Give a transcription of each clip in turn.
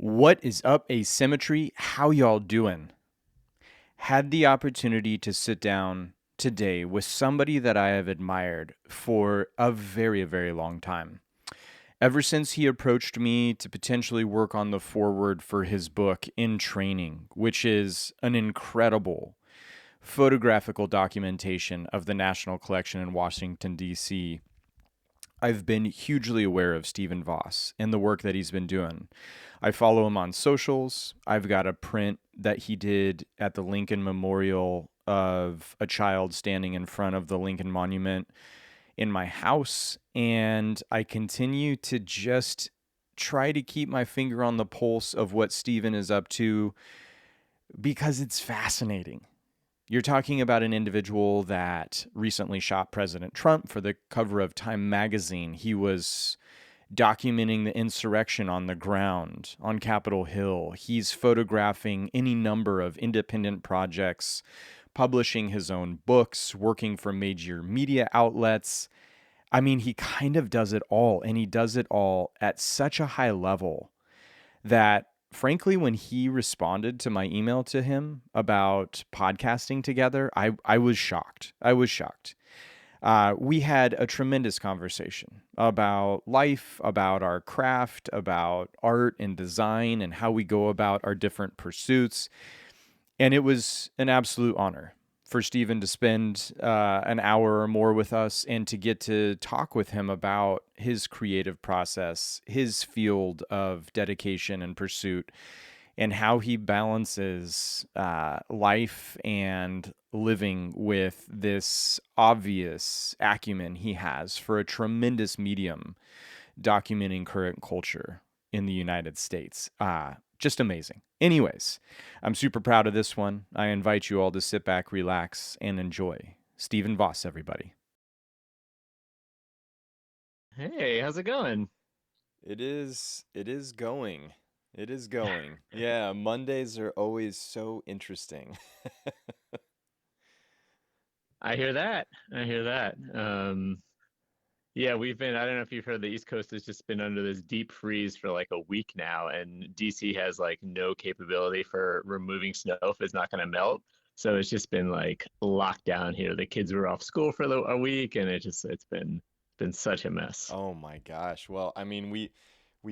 What is up, Asymmetry? How y'all doing? Had the opportunity to sit down today with somebody that I have admired for a very, very long time. Ever since he approached me to potentially work on the foreword for his book, In Training, which is an incredible photographical documentation of the National Collection in Washington, D.C., I've been hugely aware of Stephen Voss and the work that he's been doing. I follow him on socials. I've got a print that he did at the Lincoln Memorial of a child standing in front of the Lincoln Monument in my house. And I continue to just try to keep my finger on the pulse of what Stephen is up to because it's fascinating. You're talking about an individual that recently shot President Trump for the cover of Time magazine. He was documenting the insurrection on the ground on Capitol Hill. He's photographing any number of independent projects, publishing his own books, working for major media outlets. I mean, he kind of does it all, and he does it all at such a high level that frankly, when he responded to my email to him about podcasting together, I was shocked. I was shocked. We had a tremendous conversation about life, about our craft, about art and design, and how we go about our different pursuits. And it was an absolute honor for Stephen to spend an hour or more with us and to get to talk with him about his creative process, his field of dedication and pursuit, and how he balances life and living with this obvious acumen he has for a tremendous medium documenting current culture in the United States. Just amazing. Anyways, I'm super proud of this one. I invite you all to sit back, relax, and enjoy. Stephen Voss, everybody. Hey, how's it going? It is going. It is going. Yeah, Mondays are always so interesting. I hear that. I hear that. Yeah, I don't know if you've heard, the East Coast has just been under this deep freeze for like a week now, and DC has like no capability for removing snow if it's not going to melt. So it's just been like locked down here. The kids were off school for a week, and it's been such a mess. Oh my gosh. Well, I mean, we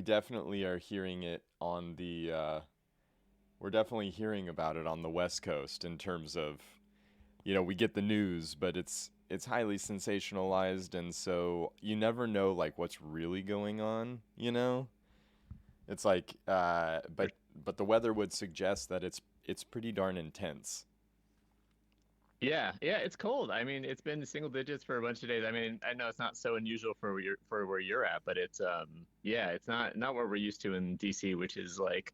definitely are hearing it on the we're definitely hearing about it on the West Coast in terms of, we get the news, but it's highly sensationalized, and so you never know like what's really going on. It's like but the weather would suggest that it's pretty darn intense. Yeah, yeah, it's cold. I mean, it's been single digits for a bunch of days. I mean, I know it's not so unusual for where you're at, but yeah, it's not what we're used to in DC, which is like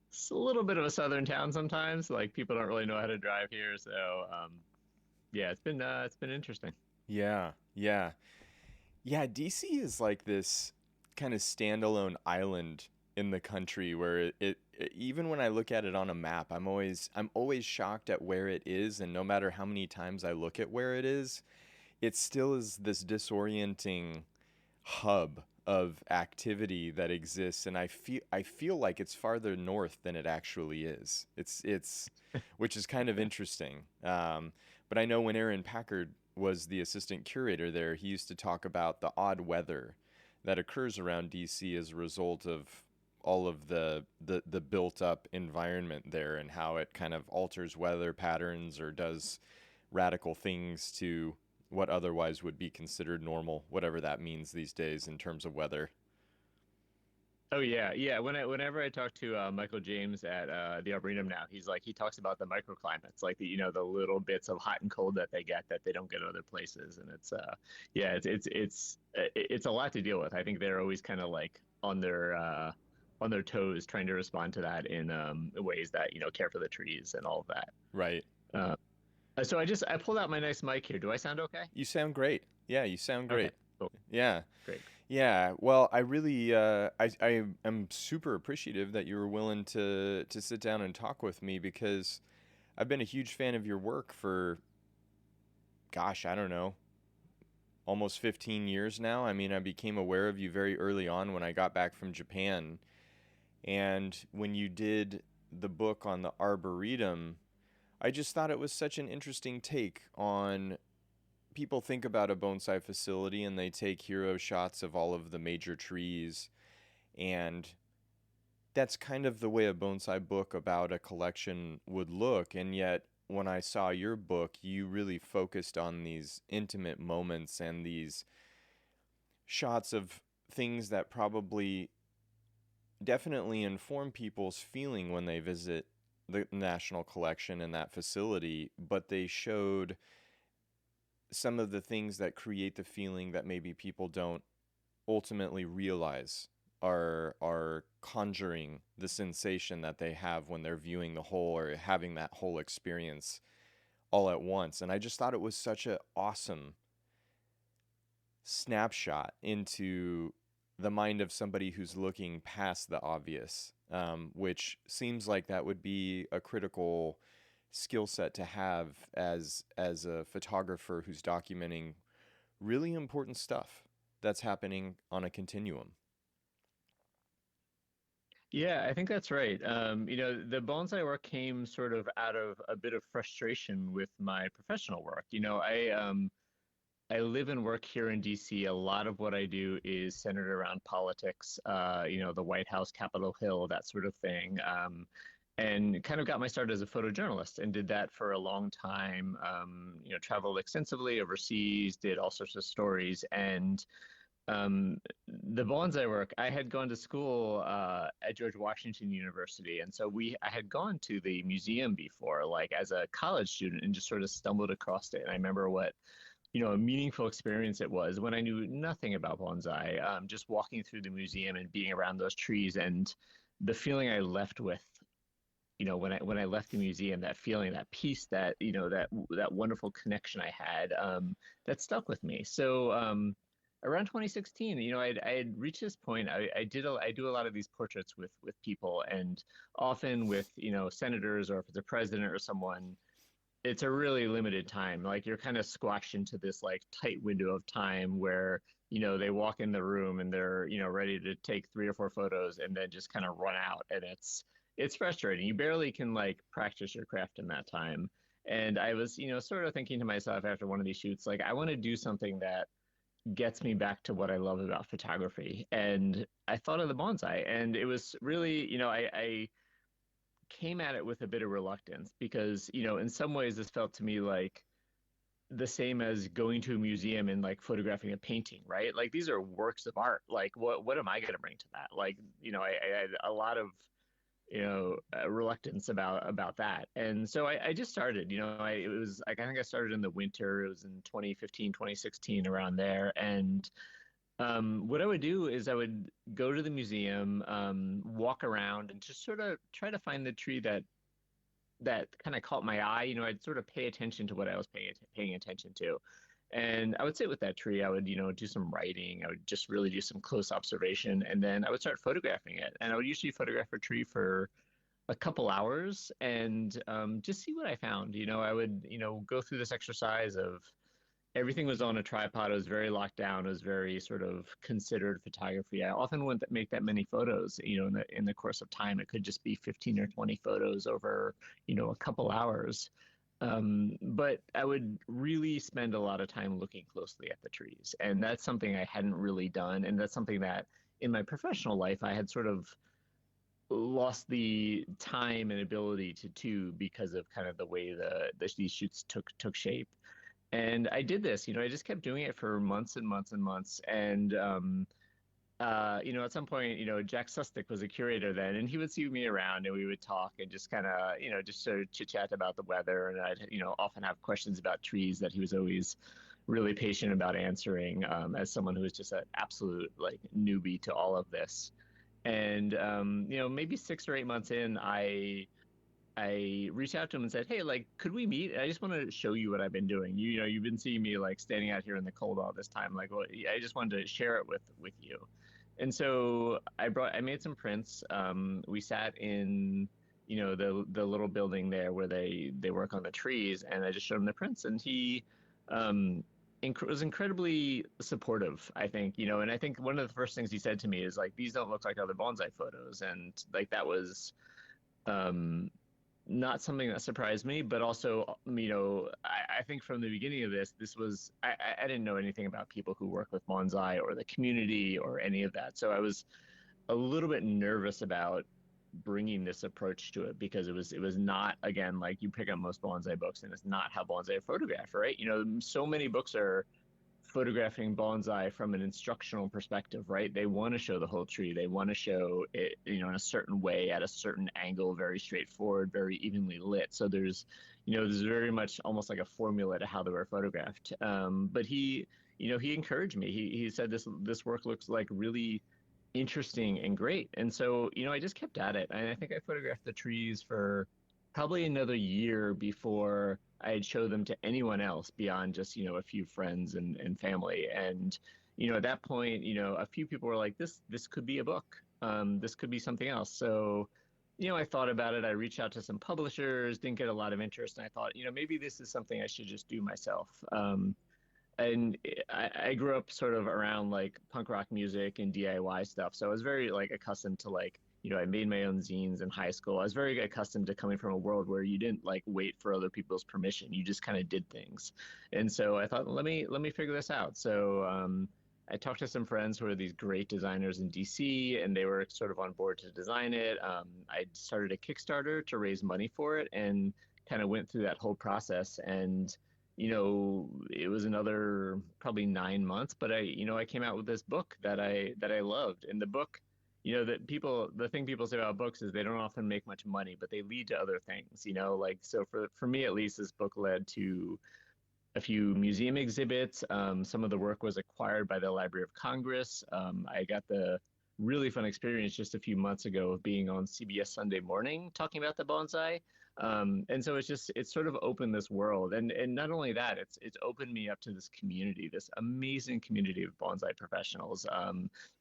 it's a little bit of a southern town sometimes. Like people don't really know how to drive here, so yeah, it's been interesting. Yeah. Yeah. Yeah, DC is like this kind of standalone island in the country where even when I look at it on a map, I'm always shocked at where it is, and no matter how many times I look at where it is, it still is this disorienting hub of activity that exists, and I feel like it's farther north than it actually is. It's which is kind of interesting. But I know when Aaron Packard was the assistant curator there, he used to talk about the odd weather that occurs around DC as a result of all of the built up environment there, and how it kind of alters weather patterns or does radical things to what otherwise would be considered normal, whatever that means these days in terms of weather. Oh yeah, yeah. Whenever I talk to Michael James at the Arboretum now, he talks about the microclimates, like the little bits of hot and cold that they get that they don't get other places, and yeah, it's a lot to deal with. I think they're always kind of like on their toes, trying to respond to that in ways that care for the trees and all of that. Right. Uh, so I pulled out my nice mic here. Do I sound okay? You sound great. Yeah, you sound Okay, great. cool, Yeah. great. Yeah. Well, I really I am super appreciative that you were willing to sit down and talk with me, because I've been a huge fan of your work for, gosh, I don't know, almost 15 years now. I mean, I became aware of you very early on when I got back from Japan, And when you did the book on the Arboretum, I just thought it was such an interesting take on people think about a bonsai facility and they take hero shots of all of the major trees, and that's kind of the way a bonsai book about a collection would look. And yet when I saw your book, you really focused on these intimate moments and these shots of things that probably definitely inform people's feeling when they visit the National Collection and that facility, but they showed some of the things that create the feeling that maybe people don't ultimately realize are conjuring the sensation that they have when they're viewing the whole or having that whole experience all at once. And I just thought it was such an awesome snapshot into the mind of somebody who's looking past the obvious, which seems like that would be a critical skill set to have as a photographer who's documenting really important stuff that's happening on a continuum. Yeah, I think that's right. The bonsai work came sort of out of a bit of frustration with my professional work. I live and work here in DC. A lot of what I do is centered around politics, the White House, Capitol Hill, that sort of thing. And kind of got my start as a photojournalist and did that for a long time. Traveled extensively overseas, did all sorts of stories. And the bonsai work, I had gone to school at George Washington University, and so I had gone to the museum before, like as a college student, and just sort of stumbled across it. And I remember what a meaningful experience it was when I knew nothing about bonsai, just walking through the museum and being around those trees and the feeling I left with, when I left the museum, that feeling, that peace, that wonderful connection I had, that stuck with me. So around 2016, I had reached this point. I do a lot of these portraits with people, and often with senators, or if it's a president or someone, it's a really limited time. Like you're kind of squashed into this like tight window of time where, they walk in the room and they're, ready to take 3 or 4 photos and then just kind of run out. And it's frustrating. You barely can like practice your craft in that time. And I was, sort of thinking to myself after one of these shoots, like I want to do something that gets me back to what I love about photography. And I thought of the bonsai, and it was really, I came at it with a bit of reluctance because, in some ways this felt to me like the same as going to a museum and like photographing a painting, right? Like these are works of art. Like what am I going to bring to that? Like, I had a lot of reluctance about that. And so I just started, I think I started in the winter. It was in 2015, 2016, around there. And what I would do is I would go to the museum, walk around, and just sort of try to find the tree that kind of caught my eye. I'd sort of pay attention to what I was paying attention to. And I would sit with that tree. I would, do some writing. I would just really do some close observation, and then I would start photographing it. And I would usually photograph a tree for a couple hours and just see what I found. I would, go through this exercise of everything was on a tripod. It was very locked down. It was very sort of considered photography. I often wouldn't make that many photos, in the course of time. It could just be 15 or 20 photos over, a couple hours. But I would really spend a lot of time looking closely at the trees. And that's something I hadn't really done. And that's something that in my professional life, I had sort of lost the time and ability to because of kind of the way these shoots took shape. And I did this, I just kept doing it for months and months and months. And, at some point, Jack Sustick was a curator then, and he would see me around and we would talk and just kind of, just sort of chit chat about the weather. And I'd, often have questions about trees that he was always really patient about answering, as someone who was just an absolute like newbie to all of this. And, maybe 6 or 8 months in, I reached out to him and said, "Hey, like, could we meet? I just want to show you what I've been doing. You've been seeing me like standing out here in the cold all this time. Like, well, yeah, I just wanted to share it with you." And so I made some prints. We sat in, the little building there where they work on the trees, and I just showed him the prints, and he, was incredibly supportive, I think, and I think one of the first things he said to me is like, these don't look like other bonsai photos. And like, that was, um, not something that surprised me, but also, I think from the beginning of this was, I didn't know anything about people who work with bonsai or the community or any of that. So I was a little bit nervous about bringing this approach to it because it was not, again, like you pick up most bonsai books and it's not how bonsai are photographed, right? So many books are photographing bonsai from an instructional perspective, right? They want to show the whole tree. They want to show it, in a certain way, at a certain angle, very straightforward, very evenly lit. So there's very much almost like a formula to how they were photographed. But he encouraged me. He said this work looks like really interesting and great. And so, I just kept at it. And I think I photographed the trees for probably another year before I'd show them to anyone else beyond just, a few friends and family. And, at that point, a few people were like, this could be a book. This could be something else. So, I thought about it. I reached out to some publishers, didn't get a lot of interest. And I thought, maybe this is something I should just do myself. And I grew up sort of around like punk rock music and DIY stuff. So I was very like accustomed to like, I made my own zines in high school. I was very accustomed to coming from a world where you didn't like wait for other people's permission. You just kind of did things. And so I thought, let me figure this out. So I talked to some friends who are these great designers in DC, and they were sort of on board to design it. I started a Kickstarter to raise money for it, and kind of went through that whole process. And it was another probably 9 months, but I came out with this book that I loved. And the book, the thing people say about books is they don't often make much money, but they lead to other things, like, so for me, at least, this book led to a few museum exhibits. Some of the work was acquired by the Library of Congress. I got the really fun experience just a few months ago of being on CBS Sunday Morning talking about the bonsai. And so it's sort of opened this world. And not only that, it's opened me up to this community, this amazing community of bonsai professionals,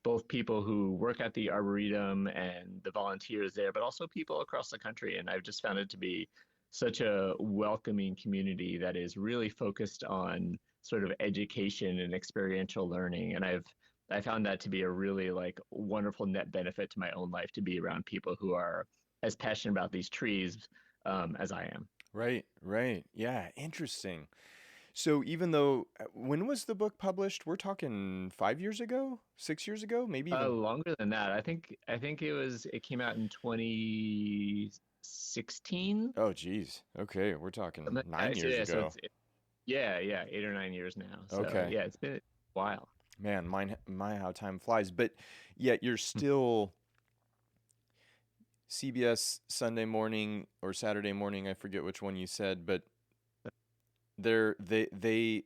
both people who work at the Arboretum and the volunteers there, but also people across the country. And I've just found it to be such a welcoming community that is really focused on sort of education and experiential learning. And I found that to be a really like wonderful net benefit to my own life, to be around people who are as passionate about these trees as I am. Right, right. Yeah, interesting. So even though, when was the book published? We're talking 5 years ago, 6 years ago, maybe even. Longer than that. I think it came out in 2016. Oh, geez. Okay, we're talking Yeah, 9 years so ago. yeah, 8 or 9 years now. So Okay, yeah, it's been a while. man, my how time flies. But yet you're still CBS Sunday morning or Saturday morning. I forget which one you said, but they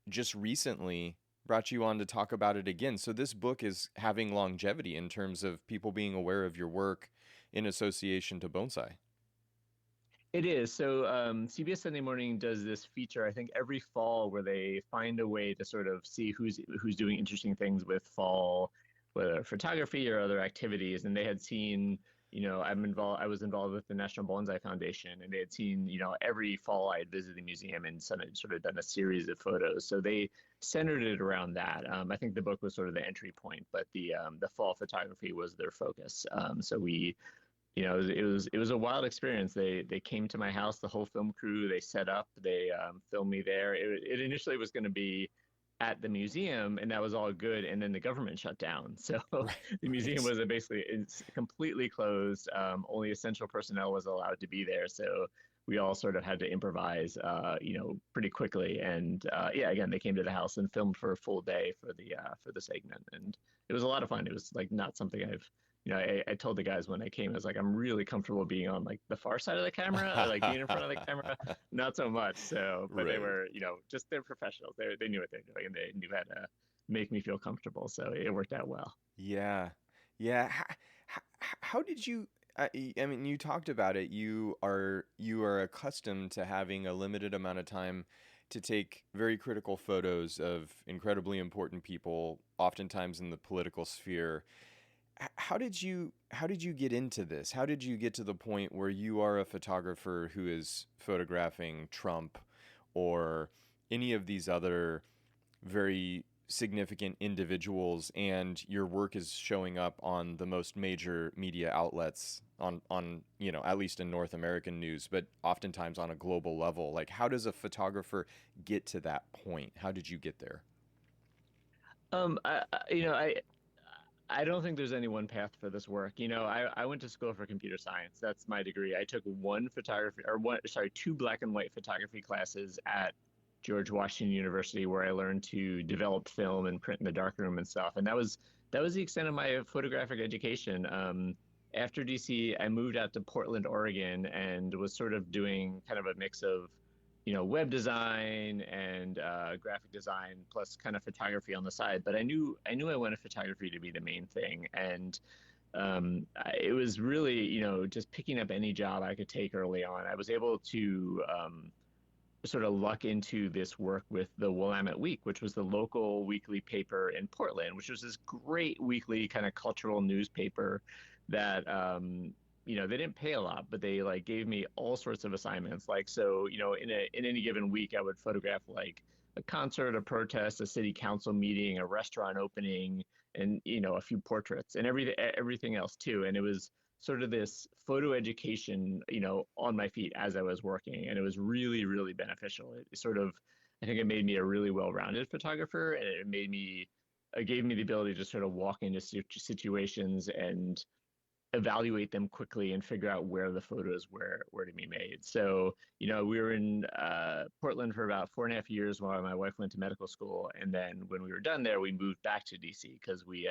just recently brought you on to talk about it again. So this book is having longevity in terms of people being aware of your work in association to bonsai. It is. So CBS Sunday Morning does this feature, I think, every fall, where they find a way to sort of see who's doing interesting things with fall, whether photography or other activities. And they had seen, I was involved with the National Bonsai Foundation, and they had seen, every fall I had visited the museum and sort of done a series of photos. So they centered it around that. I think the book was sort of the entry point, but the fall photography was their focus. So it was a wild experience. They came to my house, the whole film crew. They set up, they filmed me there. It initially was going to be at the museum, and that was all good. And then the government shut down, so Right, the museum right, was basically it's completely closed. Only essential personnel was allowed to be there, so we all sort of had to improvise, pretty quickly. And yeah, again, they came to the house and filmed for a full day for the segment, and it was a lot of fun. It was like not something I told the guys when I came, I was like, I'm really comfortable being on like the far side of the camera. I like being in front of the camera, not so much. So, but they right. were, just they're professionals. They knew what they're doing, and they knew how to make me feel comfortable. So it worked out well. Yeah, yeah. How did you? I mean, you talked about it. You are accustomed to having a limited amount of time to take very critical photos of incredibly important people, oftentimes in the political sphere. How did you get into this? How did you get to the point where you are a photographer who is photographing Trump or any of these other very significant individuals, and your work is showing up on the most major media outlets on at least in North American news, but oftentimes on a global level. Like, how does a photographer get to that point? How did you get there? I don't think there's any one path for this work. I went to school for computer science. That's my degree. I took one photography or one, sorry, two black and white photography classes at George Washington University where I learned to develop film and print in the darkroom and stuff. And that was the extent of my photographic education. After DC, I moved out to Portland, Oregon, and was sort of doing kind of a mix of web design and graphic design plus kind of photography on the side. But I knew I wanted photography to be the main thing, and it was really just picking up any job I could take early on. I was able to sort of luck into this work with the Willamette Week, which was the local weekly paper in Portland, which was this great weekly kind of cultural newspaper that they didn't pay a lot, but they like gave me all sorts of assignments. Like so, in any given week, I would photograph like a concert, a protest, a city council meeting, a restaurant opening, and a few portraits and everything else too. And it was sort of this photo education, on my feet as I was working. And it was really, really beneficial. It sort of, I think it made me a really well-rounded photographer, and it gave me the ability to sort of walk into situations and evaluate them quickly and figure out where the photos were to be made. So, we were in Portland for about 4.5 years while my wife went to medical school. And then when we were done there, we moved back to DC because we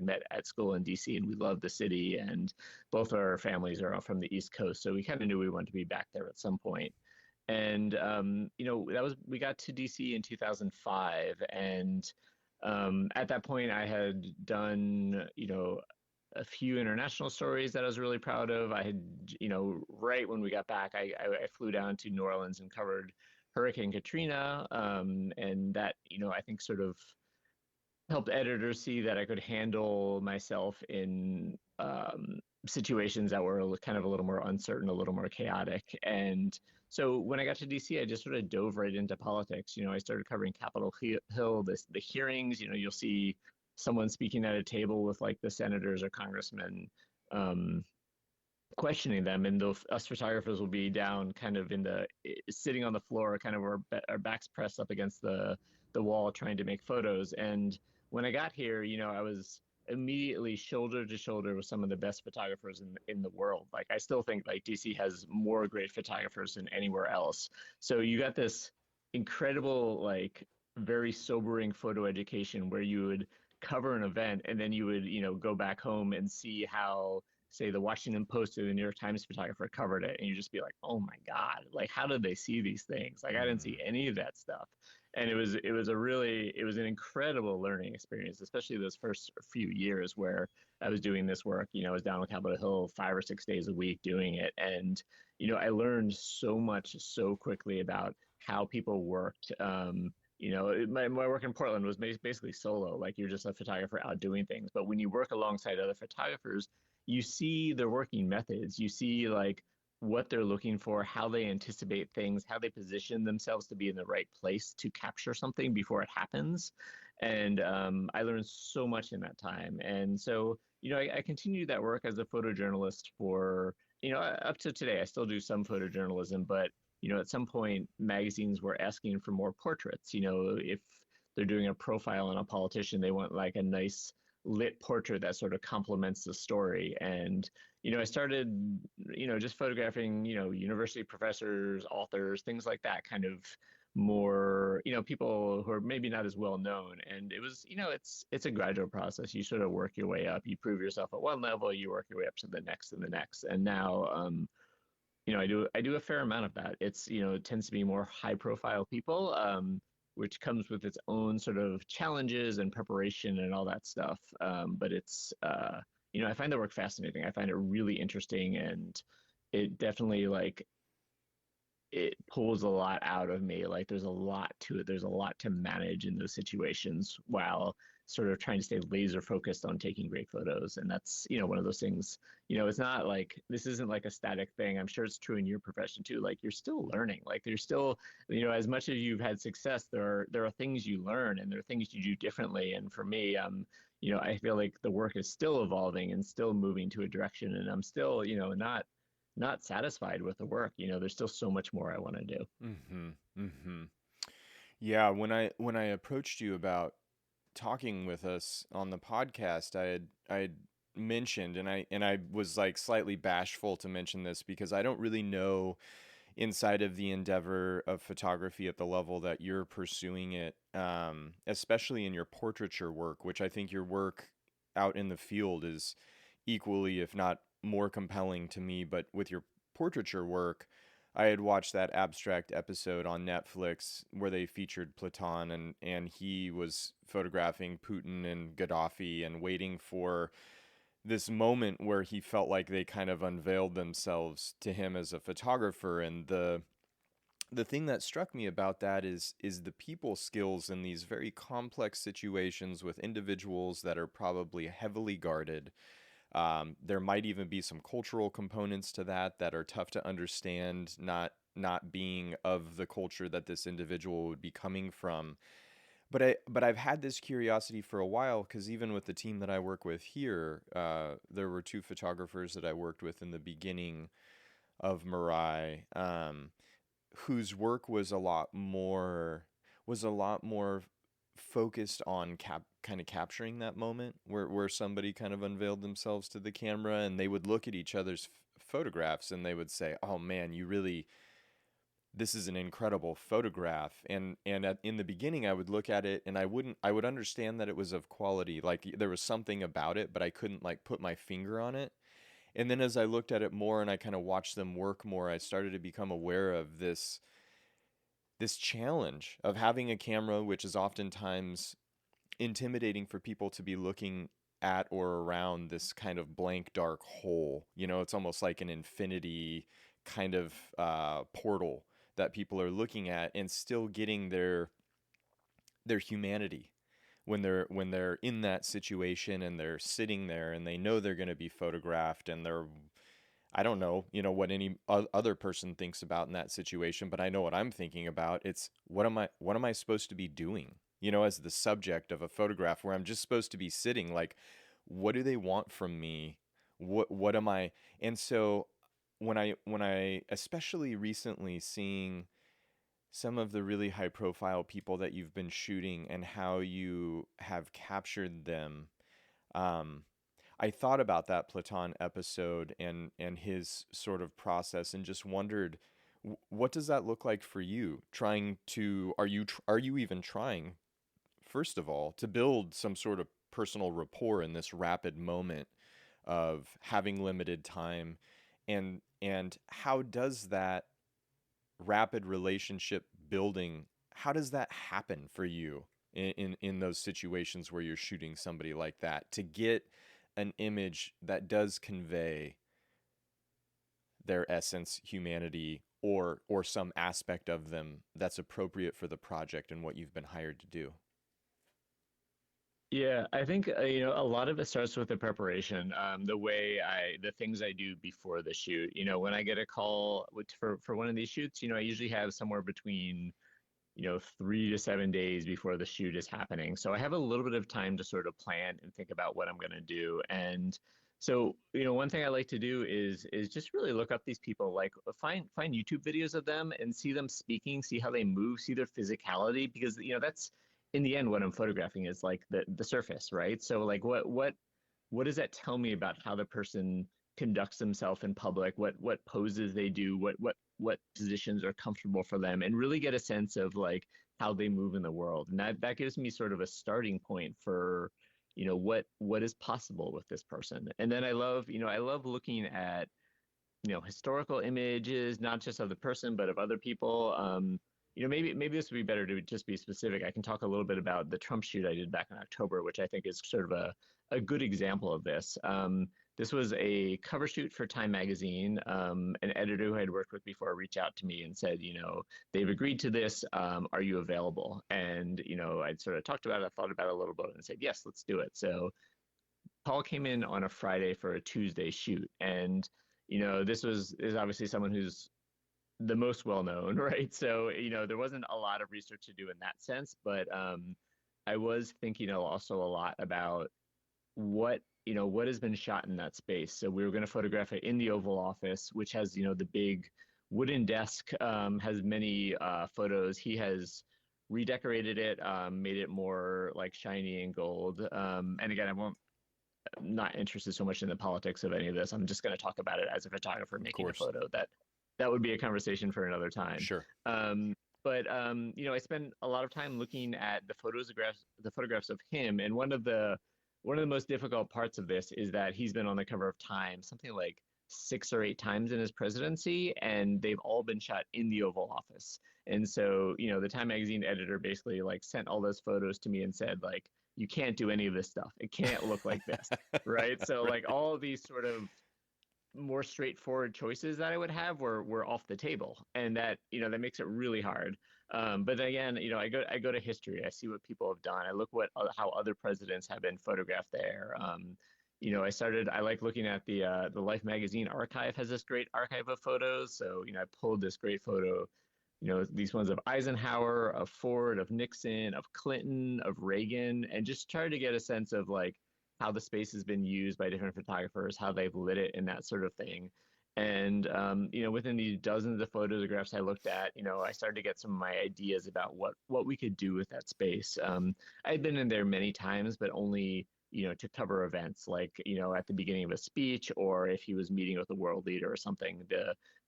met at school in DC and we loved the city. And both our families are all from the East Coast. So we kind of knew we wanted to be back there at some point. And, we got to DC in 2005. And at that point, I had done, a few international stories that I was really proud of. I had, right when we got back, I flew down to New Orleans and covered Hurricane Katrina. And that, I think sort of helped editors see that I could handle myself in situations that were kind of a little more uncertain, a little more chaotic. And so when I got to DC, I just sort of dove right into politics. I started covering Capitol Hill, the hearings. You'll see someone speaking at a table with like the senators or congressmen, questioning them, and us photographers will be down kind of sitting on the floor, kind of our backs pressed up against the wall trying to make photos. And when I got here, I was immediately shoulder to shoulder with some of the best photographers in the world. Like I still think like DC has more great photographers than anywhere else. So you got this incredible, like very sobering photo education where you would cover an event and then you would, go back home and see how, say, the Washington Post or the New York Times photographer covered it, and you just be like, "Oh my God! Like, how did they see these things? Like, I didn't see Mm. any of that stuff." And it was an incredible learning experience, especially those first few years where I was doing this work. I was down on Capitol Hill 5 or 6 days a week doing it, and I learned so much so quickly about how people worked. My work in Portland was basically solo. Like you're just a photographer out doing things. But when you work alongside other photographers, you see their working methods. You see like what they're looking for, how they anticipate things, how they position themselves to be in the right place to capture something before it happens. And I learned so much in that time. And so, I continued that work as a photojournalist for, up to today. I still do some photojournalism, but at some point, magazines were asking for more portraits. If they're doing a profile on a politician, they want like a nice lit portrait that sort of complements the story. And, I started, just photographing, university professors, authors, things like that, kind of more, people who are maybe not as well known. And it was, it's a gradual process. You sort of work your way up. You prove yourself at one level, you work your way up to the next and the next. And now, I do a fair amount of that. It tends to be more high profile people, which comes with its own sort of challenges and preparation and all that stuff. But I find the work fascinating. I find it really interesting, and it definitely like it pulls a lot out of me. Like there's a lot to it. There's a lot to manage in those situations while sort of trying to stay laser focused on taking great photos. And that's, one of those things, it's not like this isn't like a static thing. I'm sure it's true in your profession too. Like you're still learning. Like there's still, as much as you've had success, there are things you learn and there are things you do differently. And for me, I feel like the work is still evolving and still moving to a direction, and I'm still, not satisfied with the work. There's still so much more I want to do. Mm-hmm. Mm-hmm. Yeah, when I approached you about talking with us on the podcast, I had mentioned, and I was like slightly bashful to mention this because I don't really know inside of the endeavor of photography at the level that you're pursuing it, especially in your portraiture work, which I think your work out in the field is equally, if not more compelling to me. But with your portraiture work, I had watched that abstract episode on Netflix where they featured Platon, and he was photographing Putin and Gaddafi and waiting for this moment where he felt like they kind of unveiled themselves to him as a photographer. And the thing that struck me about that is the people skills in these very complex situations with individuals that are probably heavily guarded. There might even be some cultural components to that that are tough to understand, not being of the culture that this individual would be coming from. But I've had this curiosity for a while because even with the team that I work with here, there were two photographers that I worked with in the beginning of Mirai, whose work was a lot more focused on kind of capturing that moment where somebody kind of unveiled themselves to the camera, and they would look at each other's photographs and they would say, "Oh man, you really this is an incredible photograph." In the beginning I would look at it and I would understand that it was of quality, like there was something about it, but I couldn't like put my finger on it. And then as I looked at it more and I kind of watched them work more, I started to become aware of this challenge of having a camera, which is oftentimes intimidating for people to be looking at or around this kind of blank dark hole. It's almost like an infinity kind of portal that people are looking at, and still getting their humanity when they're in that situation and they're sitting there and they know they're going to be photographed, and they're I don't know, what any other person thinks about in that situation, but I know what I'm thinking about. It's what am I supposed to be doing? As the subject of a photograph where I'm just supposed to be sitting, like what do they want from me? What am I? And so when I especially recently seeing some of the really high profile people that you've been shooting and how you have captured them, um, I thought about that Platon episode and his sort of process, and just wondered, what does that look like for you? Trying to are you even trying, first of all, to build some sort of personal rapport in this rapid moment of having limited time, and how does that rapid relationship building, how does that happen for you in those situations where you're shooting somebody like that to get an image that does convey their essence, humanity, or some aspect of them that's appropriate for the project and what you've been hired to do? Yeah, I think a lot of it starts with the preparation. The things I do before the shoot. When I get a call for one of these shoots, I usually have somewhere between 3 to 7 days before the shoot is happening. So I have a little bit of time to sort of plan and think about what I'm going to do. And so, one thing I like to do is just really look up these people, like find YouTube videos of them and see them speaking, see how they move, see their physicality, because that's in the end what I'm photographing is like the surface, right? So like what does that tell me about how the person conducts themselves in public, what poses they do, what positions are comfortable for them, and really get a sense of like how they move in the world. And that gives me sort of a starting point for what is possible with this person. And then I love looking at historical images, not just of the person but of other people. Maybe this would be better to just be specific. I can talk a little bit about the Trump shoot I did back in October, which I think is sort of a good example of this. this was a cover shoot for Time magazine. An editor who I had worked with before reached out to me and said, they've agreed to this. Are you available? And, I'd sort of talked about it, thought about it a little bit and said, yes, let's do it. So Paul came in on a Friday for a Tuesday shoot. And, this is obviously someone who's the most well known, right? So, there wasn't a lot of research to do in that sense, but I was thinking also a lot about what has been shot in that space. So we were going to photograph it in the Oval Office, which has, the big wooden desk, has many photos. He has redecorated it, made it more like shiny and gold. And again, I'm not interested so much in the politics of any of this. I'm just going to talk about it as a photographer Of making a course. photo. That would be a conversation for another time. Sure. But I spent a lot of time looking at the photographs of him, and one of the most difficult parts of this is that he's been on the cover of Time something like 6 or 8 times in his presidency, and they've all been shot in the Oval Office. And so, the Time magazine editor basically like sent all those photos to me and said, like, you can't do any of this stuff. It can't look like this, right? So, like, Right. all of these sort of more straightforward choices that I would have were off the table, and that makes it really hard. But then again, I go to history. I see what people have done. I look how other presidents have been photographed there. I like looking at the Life magazine archive has this great archive of photos. So I pulled this great photo. These ones of Eisenhower, of Ford, of Nixon, of Clinton, of Reagan, and just try to get a sense of like how the space has been used by different photographers, how they've lit it, and that sort of thing. And within these dozens of photographs I looked at, I started to get some of my ideas about what we could do with that space. I'd been in there many times, but only to cover events like at the beginning of a speech, or if he was meeting with a world leader or something.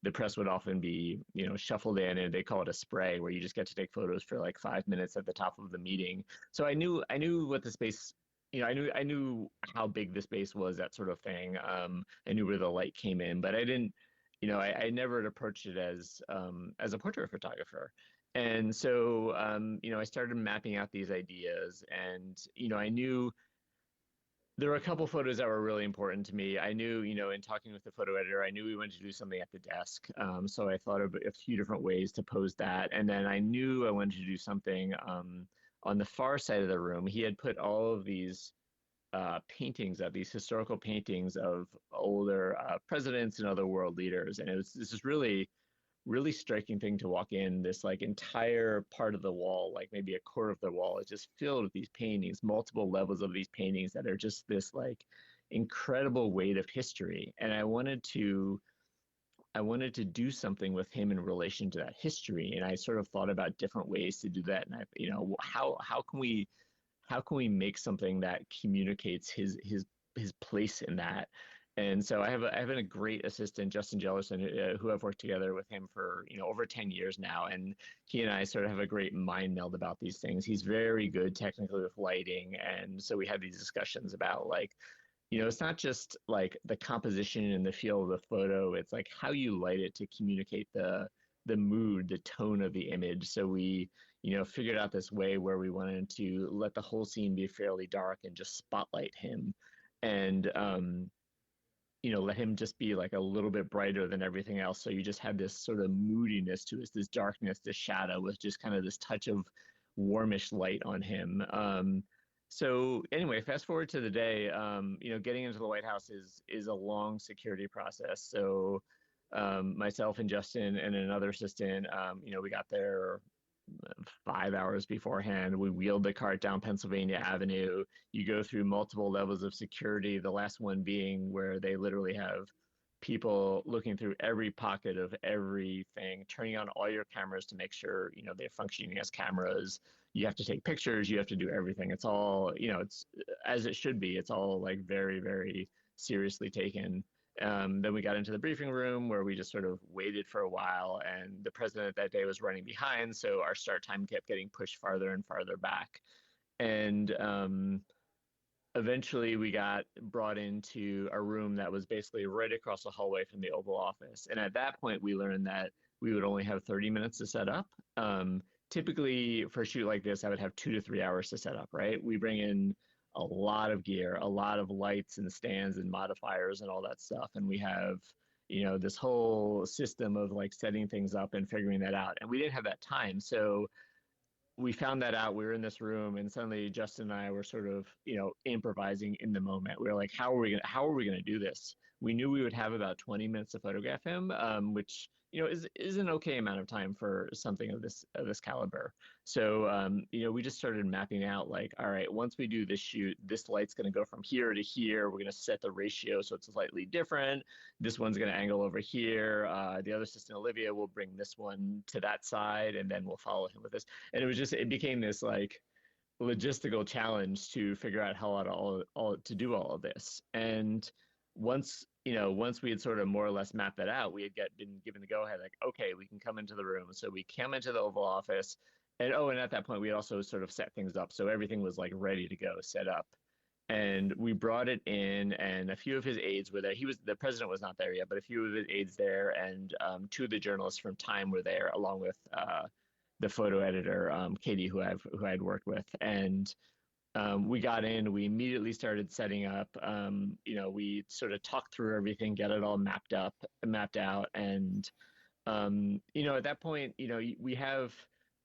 The press would often be shuffled in, and they call it a spray, where you just get to take photos for like 5 minutes at the top of the meeting. So I knew what the space I knew how big the space was, that sort of thing. I knew where the light came in, but I didn't, I never had approached it as a portrait photographer. And so, I started mapping out these ideas, and I knew there were a couple photos that were really important to me. I knew, in talking with the photo editor, I knew we wanted to do something at the desk. So I thought of a few different ways to pose that, and then I knew I wanted to do something on the far side of the room. He had put all of these paintings of these historical paintings of older presidents and other world leaders. And this is really, really striking thing to walk in. This like entire part of the wall, like maybe a quarter of the wall, is just filled with these paintings, multiple levels of these paintings that are just this like incredible weight of history. And I wanted to do something with him in relation to that history. And I sort of thought about different ways to do that. And how can we make something that communicates his place in that? And so I have a great assistant, Justin Jellerson, who I've worked together with him for over 10 years now, and he and I sort of have a great mind meld about these things. He's very good technically with lighting, and so we have these discussions about like it's not just like the composition and the feel of the photo, it's like how you light it to communicate the mood, the tone of the image. So we, figured out this way where we wanted to let the whole scene be fairly dark and just spotlight him, and let him just be like a little bit brighter than everything else. So you just have this sort of moodiness to it, this darkness, this shadow with just kind of this touch of warmish light on him. So anyway, fast forward to the day, getting into the White House is a long security process. So myself and Justin and another assistant, we got there 5 hours beforehand. We wheeled the cart down Pennsylvania Avenue. You go through multiple levels of security, the last one being where they literally have people looking through every pocket of everything, turning on all your cameras to make sure, they're functioning as cameras. You have to take pictures, you have to do everything. It's all, it's as it should be. It's all like very, very seriously taken. Then we got into the briefing room where we just sort of waited for a while, and the president that day was running behind, so our start time kept getting pushed farther and farther back. And eventually we got brought into a room that was basically right across the hallway from the Oval Office. And at that point, we learned that we would only have 30 minutes to set up. Typically, for a shoot like this, I would have 2 to 3 hours to set up, right? We bring in a lot of gear, a lot of lights and stands and modifiers and all that stuff. And we have, this whole system of like setting things up and figuring that out. And we didn't have that time. So we found that out. We were in this room, and suddenly Justin and I were sort of, improvising in the moment. We were like, how are we gonna do this? We knew we would have about 20 minutes to photograph him, which is an okay amount of time for something of this caliber. So we just started mapping out like, all right, once we do this shoot, this light's gonna go from here to here. We're gonna set the ratio so it's slightly different. This one's gonna angle over here. The other assistant Olivia will bring this one to that side, and then we'll follow him with this. And it became this like logistical challenge to figure out how to all to do all of this. And once we had sort of more or less mapped that out, we had been given the go ahead, like, okay, we can come into the room. So we came into the Oval Office, and at that point we had also sort of set things up, so everything was like ready to go, set up. And we brought it in, and a few of his aides were there. The president was not there yet, but a few of his aides there, and two of the journalists from Time were there, along with the photo editor, Katie, who I'd worked with. And we got in, we immediately started setting up. We sort of talked through everything, get it all mapped out, and at that point, we have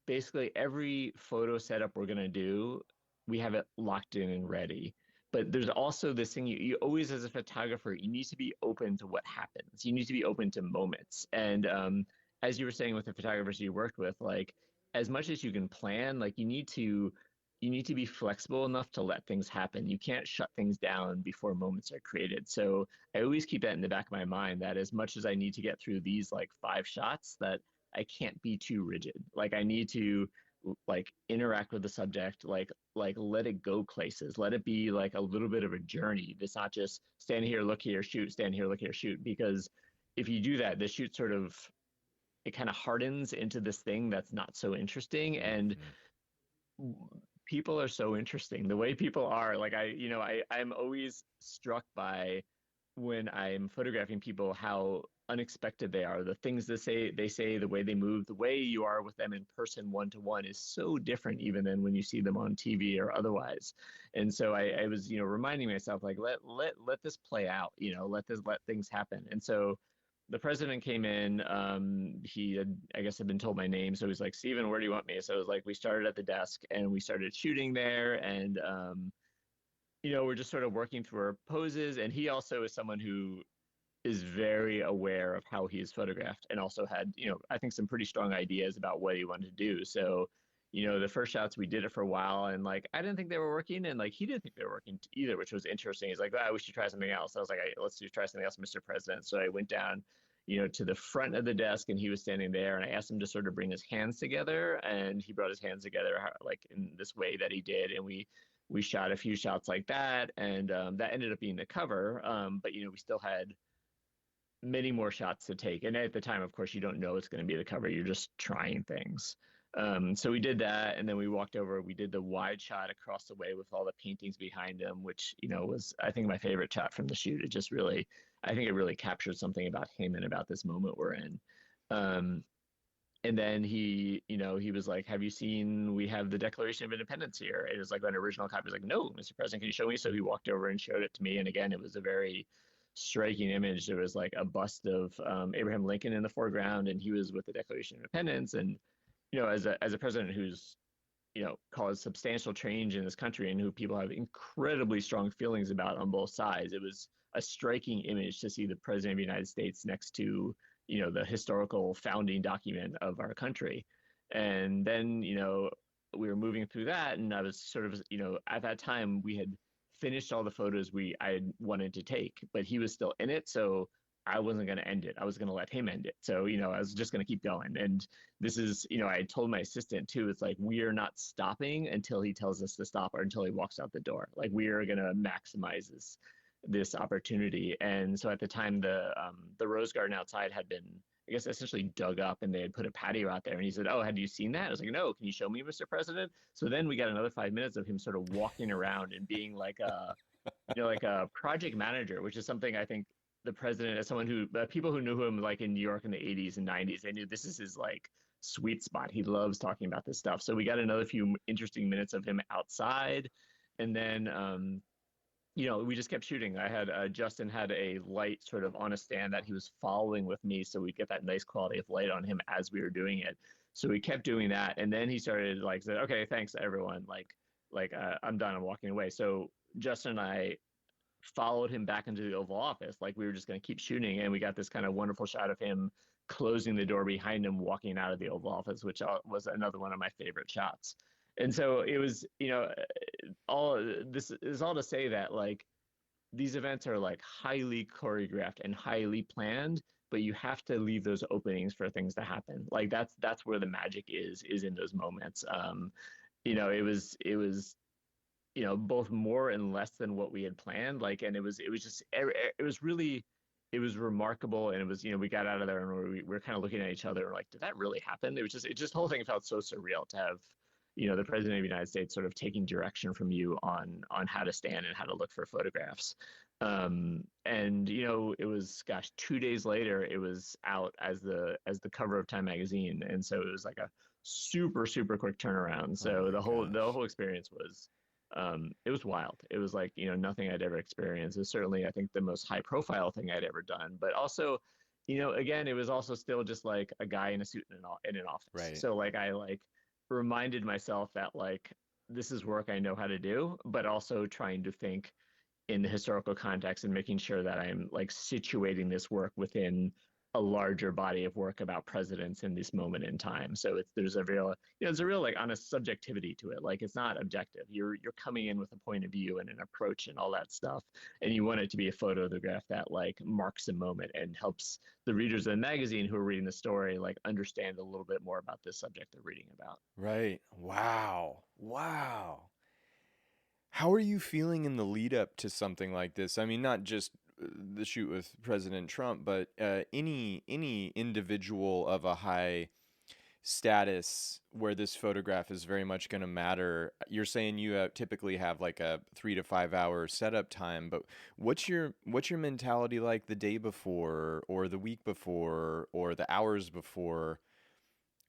basically every photo setup we're gonna do, we have it locked in and ready. But there's also this thing you always, as a photographer, you need to be open to what happens. You need to be open to moments. And as you were saying with the photographers you worked with, like as much as you can plan, like you need to be flexible enough to let things happen. You can't shut things down before moments are created. So I always keep that in the back of my mind, that as much as I need to get through these like 5 shots, that I can't be too rigid. Like I need to like interact with the subject, like let it go places. Let it be like a little bit of a journey. It's not just stand here, look here, shoot, stand here, look here, shoot. Because if you do that, the shoot sort of, it kind of hardens into this thing that's not so interesting. And Hmm. people are so interesting. The way people are, like I'm always struck by, when I'm photographing people, how unexpected they are. The things they say, the way they move, the way you are with them in person, one to one, is so different even than when you see them on TV or otherwise. And so I was, reminding myself, like, let this play out, let things happen. And so the president came in. He had, I guess, had been told my name, so he's like, "Steven, where do you want me?" So it was like we started at the desk and we started shooting there, and we're just sort of working through our poses. And he also is someone who is very aware of how he is photographed, and also had, I think, some pretty strong ideas about what he wanted to do. So, the first shots, we did it for a while, and like I didn't think they were working, and like he didn't think they were working either, which was interesting. He's like, "Ah, we should try something else." I was like, "Let's try something else, Mr. President." So I went down, to the front of the desk, and he was standing there, and I asked him to sort of bring his hands together, and he brought his hands together like in this way that he did, and we shot a few shots like that, and that ended up being the cover. But we still had many more shots to take. And at the time, of course, you don't know it's going to be the cover. You're just trying things. So we did that, and then we walked over. We did the wide shot across the way with all the paintings behind him, which was, I think, my favorite shot from the shoot. It just really, I think, it really captured something about him and about this moment we're in. Um, and then he was like, "Have you seen? We have the Declaration of Independence here." It was like an original copy. He was like, "No, Mr. President, can you show me?" So he walked over and showed it to me. And again, it was a very striking image. There was like a bust of Abraham Lincoln in the foreground, and he was with the Declaration of Independence. And as a president who's caused substantial change in this country, and who people have incredibly strong feelings about on both sides, it was a striking image to see the president of the United States next to the historical founding document of our country. And then we were moving through that, and I was sort of, at that time we had finished all the photos I had wanted to take, but he was still in it, so I wasn't going to end it. I was going to let him end it. So I was just going to keep going. And this is, I told my assistant too, it's like, we are not stopping until he tells us to stop, or until he walks out the door. Like, we are going to maximize this opportunity. And so at the time, the rose garden outside had been, I guess, essentially dug up, and they had put a patio out there. And he said, "Oh, had you seen that?" I was like, "No, can you show me, Mr. President?" So then we got another 5 minutes of him sort of walking around and being like a project manager, which is something I think the president, as someone who, people who knew him like in New York in the 80s and 90s, they knew this is his like sweet spot. He loves talking about this stuff. So we got another few interesting minutes of him outside. And then we just kept shooting. I had Justin had a light sort of on a stand that he was following with me, so we'd get that nice quality of light on him as we were doing it. So we kept doing that, and then he started like said, "Okay, thanks everyone. I'm done. I'm walking away." So Justin and I followed him back into the Oval Office, like we were just going to keep shooting, and we got this kind of wonderful shot of him closing the door behind him, walking out of the Oval Office, which was another one of my favorite shots. And so it was, all this is all to say that like these events are like highly choreographed and highly planned, but you have to leave those openings for things to happen. Like that's where the magic is in those moments. It was both more and less than what we had planned. Like, and it was remarkable. And it was, we got out of there and we were kind of looking at each other like, did that really happen? The whole thing felt so surreal to have, the president of the United States sort of taking direction from you on how to stand and how to look for photographs. And it was, gosh, 2 days later, it was out as the cover of Time magazine. And so it was like a super, super quick turnaround. Oh So my the gosh. whole experience was it was wild. It was like, nothing I'd ever experienced. It was certainly, I think, the most high profile thing I'd ever done. But also, again, it was also still just like a guy in a suit in an office. Right. So like I like reminded myself that like this is work I know how to do, but also trying to think in the historical context and making sure that I'm like situating this work within a larger body of work about presidents in this moment in time. So there's a real there's a real like honest subjectivity to it. Like it's not objective. You're coming in with a point of view and an approach and all that stuff, and you want it to be a photograph that like marks a moment and helps the readers of the magazine who are reading the story like understand a little bit more about this subject they're reading about. Right. Wow. Wow. How are you feeling in the lead up to something like this? I mean, not just the shoot with President Trump, but any individual of a high status where this photograph is very much going to matter. You're saying you typically have like a 3 to 5 hour setup time, but what's your mentality like the day before, or the week before, or the hours before,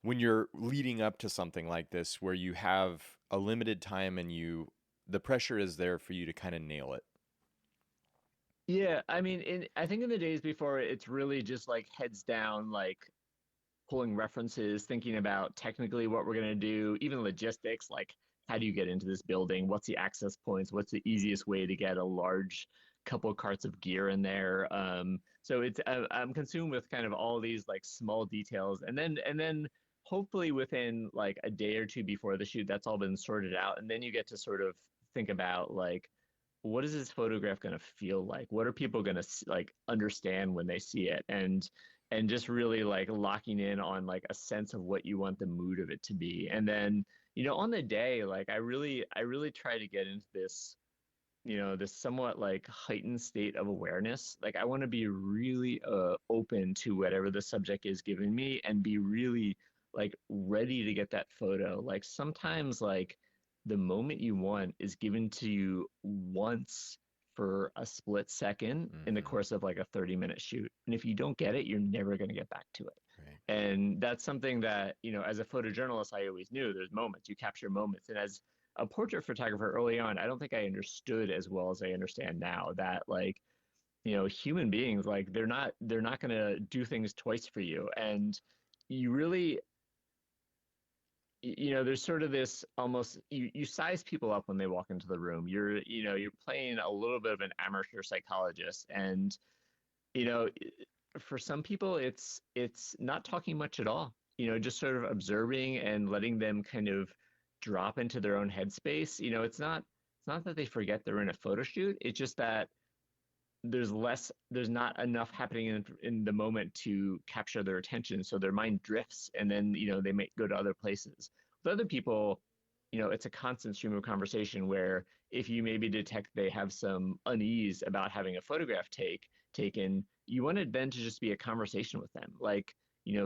when you're leading up to something like this, where you have a limited time and the pressure is there for you to kind of nail it? Yeah, I mean, I think in the days before, it's really just like heads down, like pulling references, thinking about technically what we're going to do, even logistics, like how do you get into this building? What's the access points? What's the easiest way to get a large couple carts of gear in there? So I'm consumed with kind of all these like small details, and then hopefully within like a day or two before the shoot, that's all been sorted out, and then you get to sort of think about like what is this photograph going to feel like? What are people going to like understand when they see it? And just really like locking in on like a sense of what you want the mood of it to be. And then, on the day, like I really try to get into this, this somewhat like heightened state of awareness. Like I want to be really open to whatever the subject is giving me and be really like ready to get that photo. Like sometimes like the moment you want is given to you once for a split second in the Mm-hmm. course of like a 30-minute shoot. And if you don't get it, you're never going to get back to it. Right. And that's something that, as a photojournalist, I always knew there's moments, you capture moments. And as a portrait photographer early on, I don't think I understood as well as I understand now that like, human beings, like they're not going to do things twice for you. And you really, there's sort of this almost you size people up when they walk into the room. You're playing a little bit of an amateur psychologist, and you know, for some people, it's not talking much at all. Just sort of observing and letting them kind of drop into their own headspace. It's not that they forget they're in a photo shoot. It's just that there's not enough happening in the moment to capture their attention, so their mind drifts, and then they may go to other places. With other people, it's a constant stream of conversation where if you maybe detect they have some unease about having a photograph taken, you want it then to just be a conversation with them, like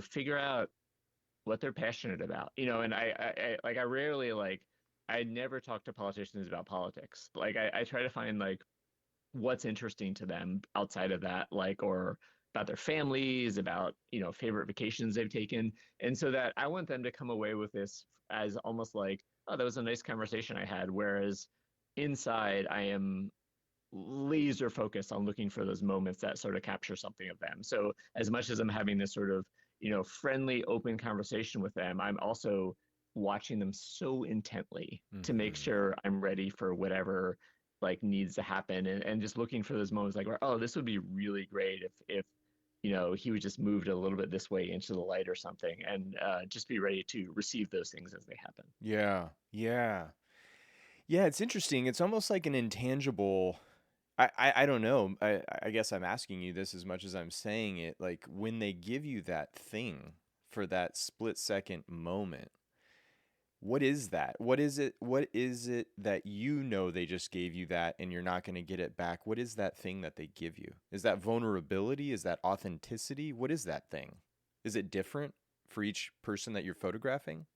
figure out what they're passionate about, and I rarely like I never talk to politicians about politics. Like I try to find like what's interesting to them outside of that, like, or about their families, about, favorite vacations they've taken. And so that I want them to come away with this as almost like, oh, that was a nice conversation I had. Whereas inside I am laser focused on looking for those moments that sort of capture something of them. So as much as I'm having this sort of, friendly, open conversation with them, I'm also watching them so intently to make Mm-hmm. sure I'm ready for whatever like needs to happen, and just looking for those moments like where, oh, this would be really great if he would just moved a little bit this way into the light or something, and just be ready to receive those things as they happen. Yeah, yeah. Yeah, it's interesting. It's almost like an intangible. I don't know. I guess I'm asking you this as much as I'm saying it. Like when they give you that thing for that split second moment, what is that? What is it? What is it that you know they just gave you that and you're not going to get it back? What is that thing that they give you? Is that vulnerability? Is that authenticity? What is that thing? Is it different for each person that you're photographing?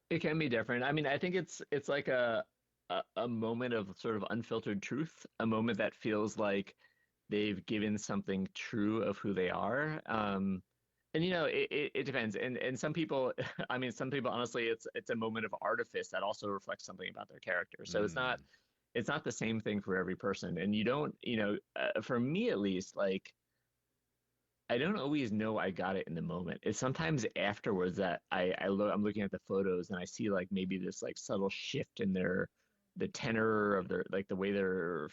It can be different. I mean, I think it's like a moment of sort of unfiltered truth, a moment that feels like they've given something true of who they are. And it depends. And some people, I mean, some people honestly, it's a moment of artifice that also reflects something about their character. So Mm, it's not the same thing for every person. And you don't, for me at least, like I don't always know I got it in the moment. It's sometimes afterwards that I'm looking at the photos and I see like maybe this like subtle shift in the tenor of their like the way their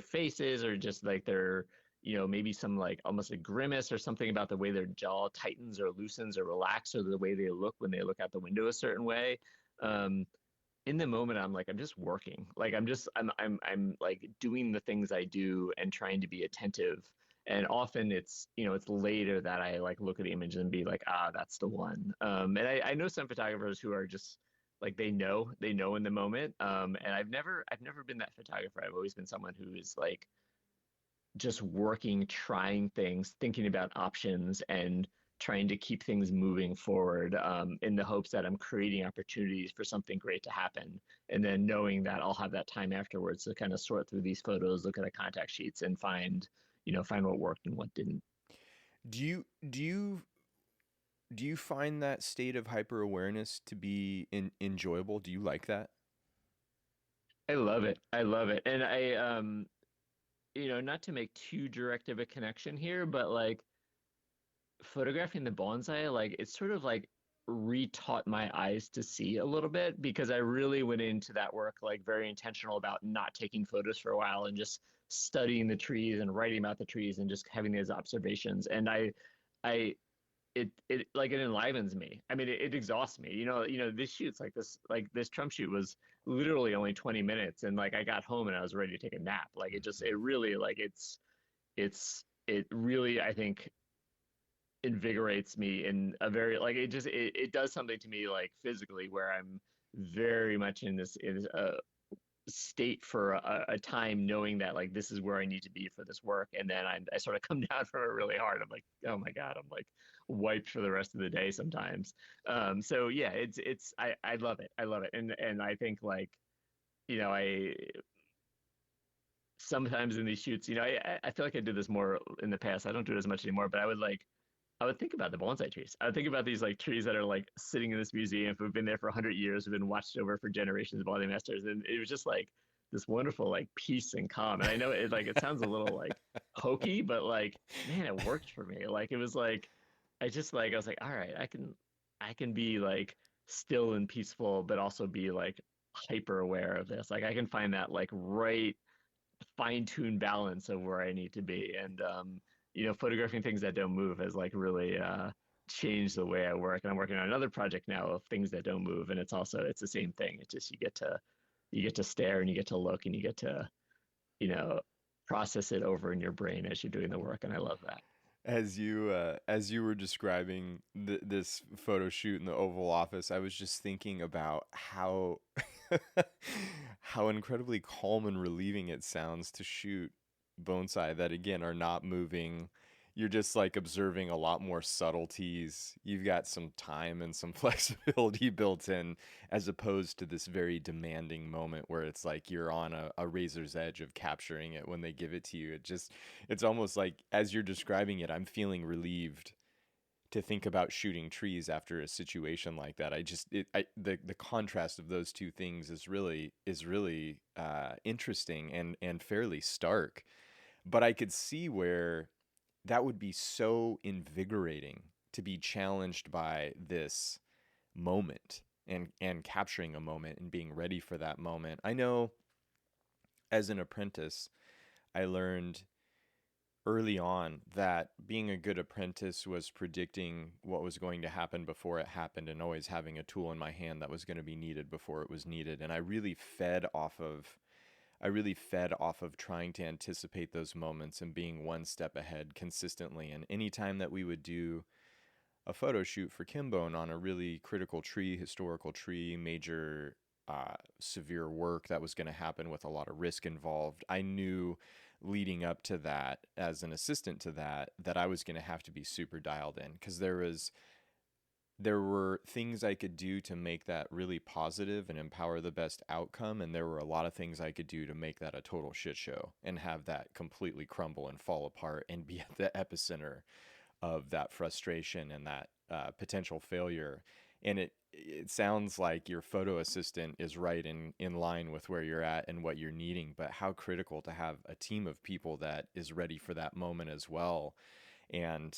faces, or just like their maybe some like almost a grimace or something about the way their jaw tightens or loosens or relax, or the way they look when they look out the window a certain way. Um, in the moment I'm like I'm just working, like I'm like doing the things I do and trying to be attentive, and often it's later that I like look at the image and be like, ah, that's the one. And I know some photographers who are just like they know in the moment. And I've never been that photographer. I've always been someone who is like just working, trying things, thinking about options, and trying to keep things moving forward, in the hopes that I'm creating opportunities for something great to happen. And then knowing that I'll have that time afterwards to kind of sort through these photos, look at the contact sheets, and find what worked and what didn't. do you do you do you find that state of hyper awareness to be enjoyable? Do you like that? I love it. I love it. And not to make too direct of a connection here, but like photographing the bonsai, like it's sort of like retaught my eyes to see a little bit, because I really went into that work like very intentional about not taking photos for a while and just studying the trees and writing about the trees and just having these observations. And I it like it enlivens me. I mean, it exhausts me. This shoot's like this Trump shoot was literally only 20 minutes, and like I got home and I was ready to take a nap. Like it really like it really, I think, invigorates me in a very like it does something to me like physically, where I'm very much in a state for a time, knowing that like this is where I need to be for this work, and then I sort of come down from it really hard. I'm like, oh my god, I'm like wiped for the rest of the day sometimes. So yeah, I love it, I love it, and I think like I sometimes in these shoots, I feel like I did this more in the past. I don't do it as much anymore, but I would think about the bonsai trees. I would think about these like trees that are like sitting in this museum who've been there for 100 years, who've been watched over for generations of bonsai masters, and it was just like this wonderful like peace and calm. And I know it sounds a little like hokey, but like man, it worked for me. Like it was like I was like, all right, I can be like still and peaceful, but also be like hyper aware of this. Like I can find that like right fine-tuned balance of where I need to be. And photographing things that don't move has like really changed the way I work. And I'm working on another project now of things that don't move, and it's the same thing. It's just you get to stare and you get to look and you get to you know process it over in your brain as you're doing the work, and I love that. As you were describing this photo shoot in the Oval Office, I was just thinking about how how incredibly calm and relieving it sounds to shoot bonsai that again are not moving. You're just like observing a lot more subtleties. You've got some time and some flexibility built in, as opposed to this very demanding moment where it's like you're on a razor's edge of capturing it when they give it to you. It's almost like as you're describing it, I'm feeling relieved to think about shooting trees after a situation like that. The contrast of those two things is really interesting and fairly stark. But I could see where that would be so invigorating to be challenged by this moment and capturing a moment and being ready for that moment. I know as an apprentice, I learned early on that being a good apprentice was predicting what was going to happen before it happened and always having a tool in my hand that was going to be needed before it was needed. And I really fed off of trying to anticipate those moments and being one step ahead consistently. And anytime that we would do a photo shoot for Kimbone on a really critical tree, historical tree, major severe work that was going to happen with a lot of risk involved, I knew leading up to that, as an assistant to that, that I was going to have to be super dialed in because there were things I could do to make that really positive and empower the best outcome, and there were a lot of things I could do to make that a total shit show and have that completely crumble and fall apart and be at the epicenter of that frustration and that potential failure. And it sounds like your photo assistant is right in line with where you're at and what you're needing, but how critical to have a team of people that is ready for that moment as well. And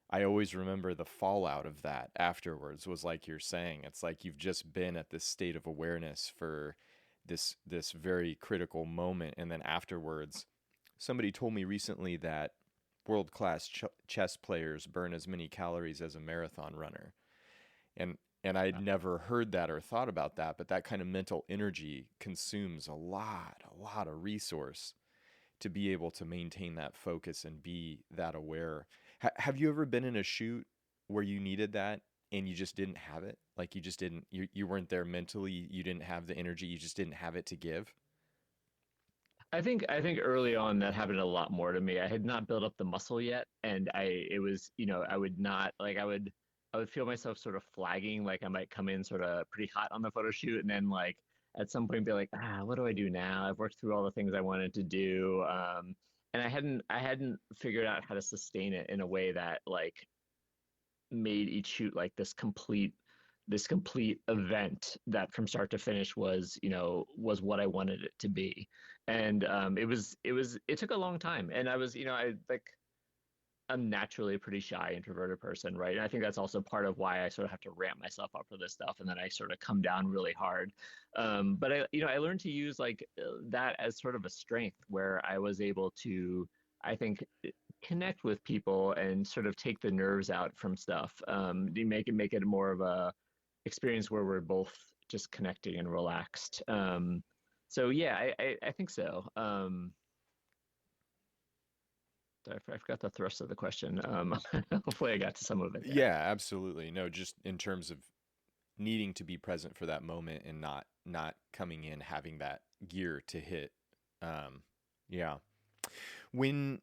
I always remember the fallout of that afterwards was like you're saying. It's like you've just been at this state of awareness for this very critical moment, and then afterwards, somebody told me recently that world class chess players burn as many calories as a marathon runner, and I'd never heard that or thought about that, but that kind of mental energy consumes a lot of resource to be able to maintain that focus and be that aware. Have you ever been in a shoot where you needed that and you just didn't have it? Like you just didn't, you weren't there mentally, you didn't have the energy, you just didn't have it to give? I think early on that happened a lot more to me. I had not built up the muscle yet, and it was, I would not like I would feel myself sort of flagging, like I might come in sort of pretty hot on the photo shoot, and then like at some point be like, what do I do now? I've worked through all the things I wanted to do, and I hadn't figured out how to sustain it in a way that like made each shoot like this complete event that from start to finish was was what I wanted it to be. And it took a long time, and I was I like I'm naturally a pretty shy introverted person, right? And I think that's also part of why I sort of have to ramp myself up for this stuff, and then I sort of come down really hard. But I learned to use like that as sort of a strength where I was able to, I think, connect with people and sort of take the nerves out from stuff. You make it more of a experience where we're both just connecting and relaxed. So yeah, I think so. I forgot the thrust of the question. Hopefully I got to some of it there. Yeah, absolutely. No, just in terms of needing to be present for that moment and not coming in having that gear to hit. Um, yeah. When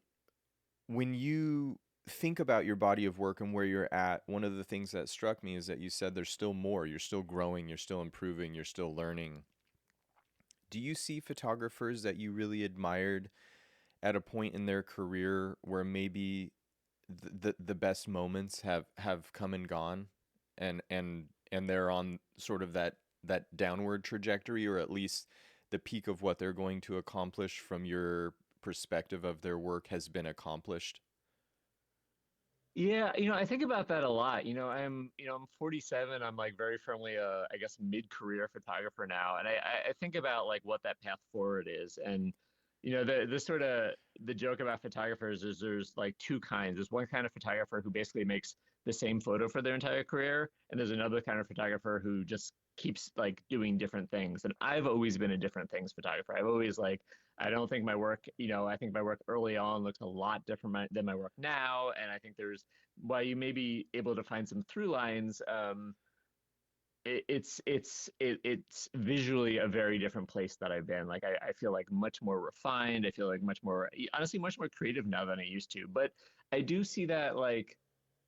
when you think about your body of work and where you're at, one of the things that struck me is that you said there's still more. You're still growing, you're still improving, you're still learning. Do you see photographers that you really admired at a point in their career where maybe the best moments have come and gone, and they're on sort of that downward trajectory, or at least the peak of what they're going to accomplish from your perspective of their work has been accomplished? Yeah, I think about that a lot. I'm 47. I'm like very firmly I guess mid-career photographer now, and I think about like what that path forward is. And the sort of the joke about photographers is there's like two kinds. There's one kind of photographer who basically makes the same photo for their entire career, and there's another kind of photographer who just keeps like doing different things. And I've always been a different things photographer. I've always like I don't think my work, I think my work early on looked a lot different than my work now. And I think there's, while you may be able to find some through lines, it's visually a very different place that I've been. Like I feel like much more refined. I feel like much more, honestly, much more creative now than I used to. But I do see that like,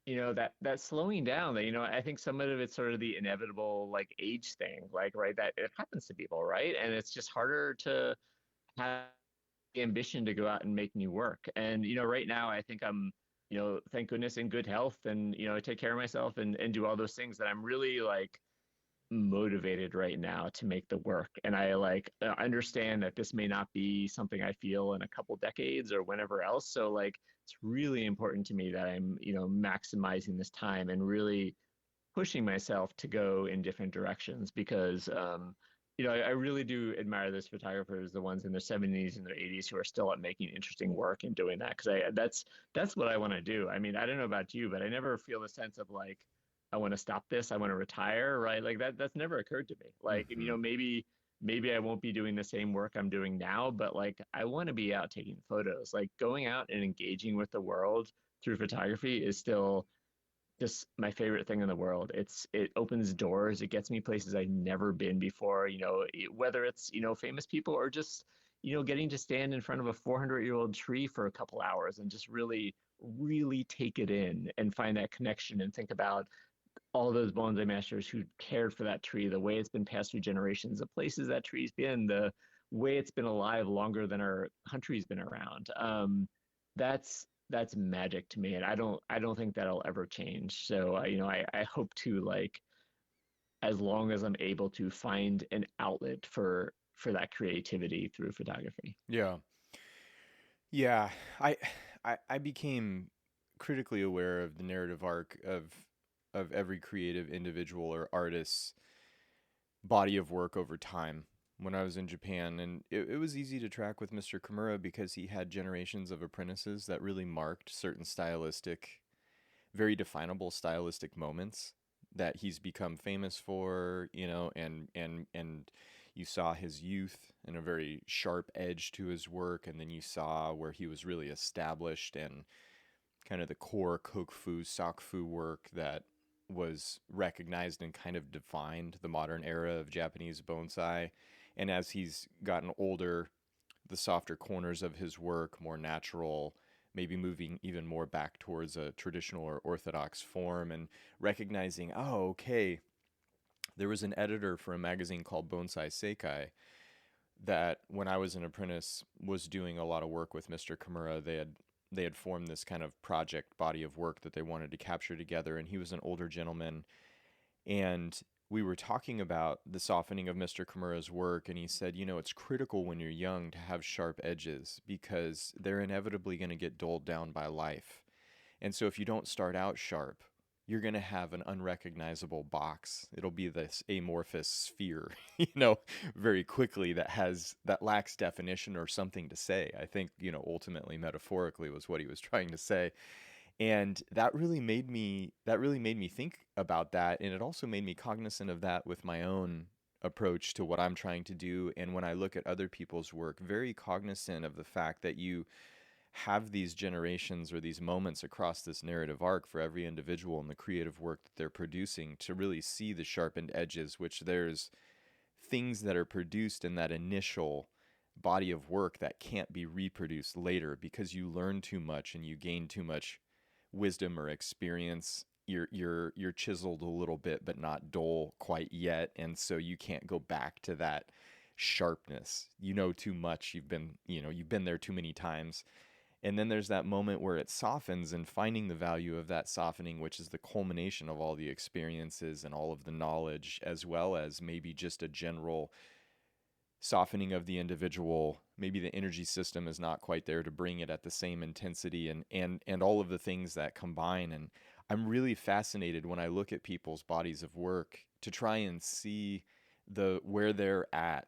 that slowing down. That I think some of it's sort of the inevitable like age thing, like right, that it happens to people, right? And it's just harder to have the ambition to go out and make new work. And right now I think I'm thank goodness in good health and, take care of myself and do all those things that I'm really like motivated right now to make the work. And I like understand that this may not be something I feel in a couple decades or whenever else. So like it's really important to me that I'm, maximizing this time and really pushing myself to go in different directions because I really do admire those photographers, the ones in their 70s and their 80s who are still at making interesting work and doing that because I that's what I want to do. I mean, I don't know about you, but I never feel the sense of like I want to stop this, I want to retire, right? Like that's never occurred to me. Like, Hmm. maybe I won't be doing the same work I'm doing now, but like I want to be out taking photos. Like going out and engaging with the world through photography is still just my favorite thing in the world. It opens doors. It gets me places I've never been before. Whether it's famous people or just getting to stand in front of a 400-year-old tree for a couple hours and just really really take it in and find that connection and think about all those bonsai masters who cared for that tree, the way it's been passed through generations, the places that tree's been, the way it's been alive longer than our country's been around. That's magic to me, and I don't think that'll ever change. So I hope to like as long as I'm able to find an outlet for that creativity through photography. Yeah. Yeah. I, I became critically aware of the narrative arc of every creative individual or artist's body of work over time when I was in Japan. And it was easy to track with Mr. Kimura because he had generations of apprentices that really marked certain stylistic, very definable stylistic moments that he's become famous for, and you saw his youth and a very sharp edge to his work, and then you saw where he was really established and kind of the core kokufu, sakfu work that was recognized and kind of defined the modern era of Japanese bonsai. And as he's gotten older, the softer corners of his work, more natural, maybe moving even more back towards a traditional or orthodox form, and recognizing, oh, okay, there was an editor for a magazine called Bonsai Seikai that when I was an apprentice was doing a lot of work with Mr. Kimura. They had formed this kind of project body of work that they wanted to capture together, and he was an older gentleman, and we were talking about the softening of Mr. Kimura's work, and he said, it's critical when you're young to have sharp edges because they're inevitably going to get dulled down by life. And so if you don't start out sharp, you're going to have an unrecognizable box. It'll be this amorphous sphere, very quickly that lacks definition or something to say. I think, ultimately metaphorically was what he was trying to say. And that really made me think about that, and it also made me cognizant of that with my own approach to what I'm trying to do. And when I look at other people's work, very cognizant of the fact that you have these generations or these moments across this narrative arc for every individual in the creative work that they're producing to really see the sharpened edges, which there's things that are produced in that initial body of work that can't be reproduced later because you learn too much and you gain too much wisdom or experience. You're chiseled a little bit but not dull quite yet, and so you can't go back to that sharpness. You know too much. You've been there too many times. And then there's that moment where it softens, and finding the value of that softening, which is the culmination of all the experiences and all of the knowledge, as well as maybe just a general softening of the individual. Maybe the energy system is not quite there to bring it at the same intensity, and all of the things that combine. And I'm really fascinated when I look at people's bodies of work to try and see where they're at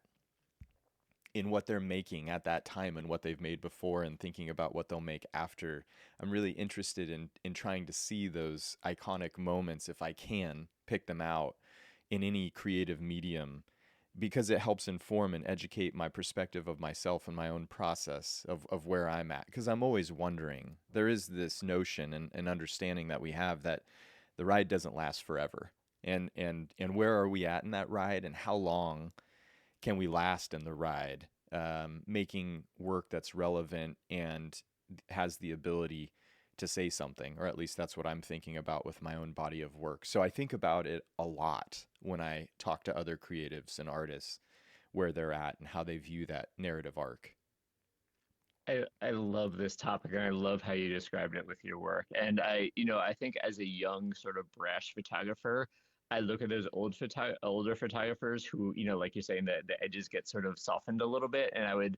in what they're making at that time and what they've made before, and thinking about what they'll make after. I'm really interested in trying to see those iconic moments if I can pick them out in any creative medium, because it helps inform and educate my perspective of myself and my own process of where I'm at. Because I'm always wondering. There is this notion and understanding that we have that the ride doesn't last forever. And where are we at in that ride, and how long can we last in the ride, making work that's relevant and has the ability to say something, or at least that's what I'm thinking about with my own body of work. So I think about it a lot when I talk to other creatives and artists, where they're at and how they view that narrative arc. I love this topic and I love how you described it with your work. And I think as a young sort of brash photographer, I look at those older photographers who, like you're saying, the edges get sort of softened a little bit, and I would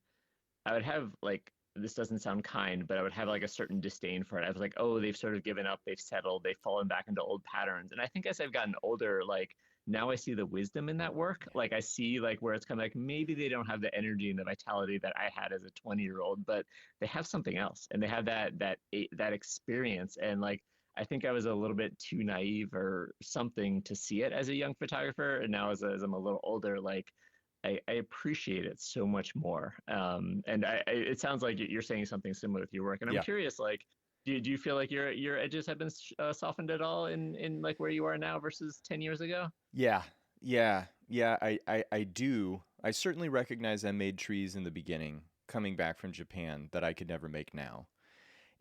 have like, this doesn't sound kind, but I would have like a certain disdain for it. I was like, oh, they've sort of given up, they've settled, they've fallen back into old patterns. And I think as I've gotten older, like now I see the wisdom in that work. Like I see like where it's kind of like maybe they don't have the energy and the vitality that I had as a 20-year-old, but they have something else and they have that experience. And like I think I was a little bit too naive or something to see it as a young photographer. And now as I'm a little older, like I appreciate it so much more. And it sounds like you're saying something similar with your work. And I'm Yeah. curious, like, do you feel like your edges have been softened at all in like where you are now versus 10 years ago? Yeah. Yeah. I do. I certainly recognize I made trees in the beginning coming back from Japan that I could never make now.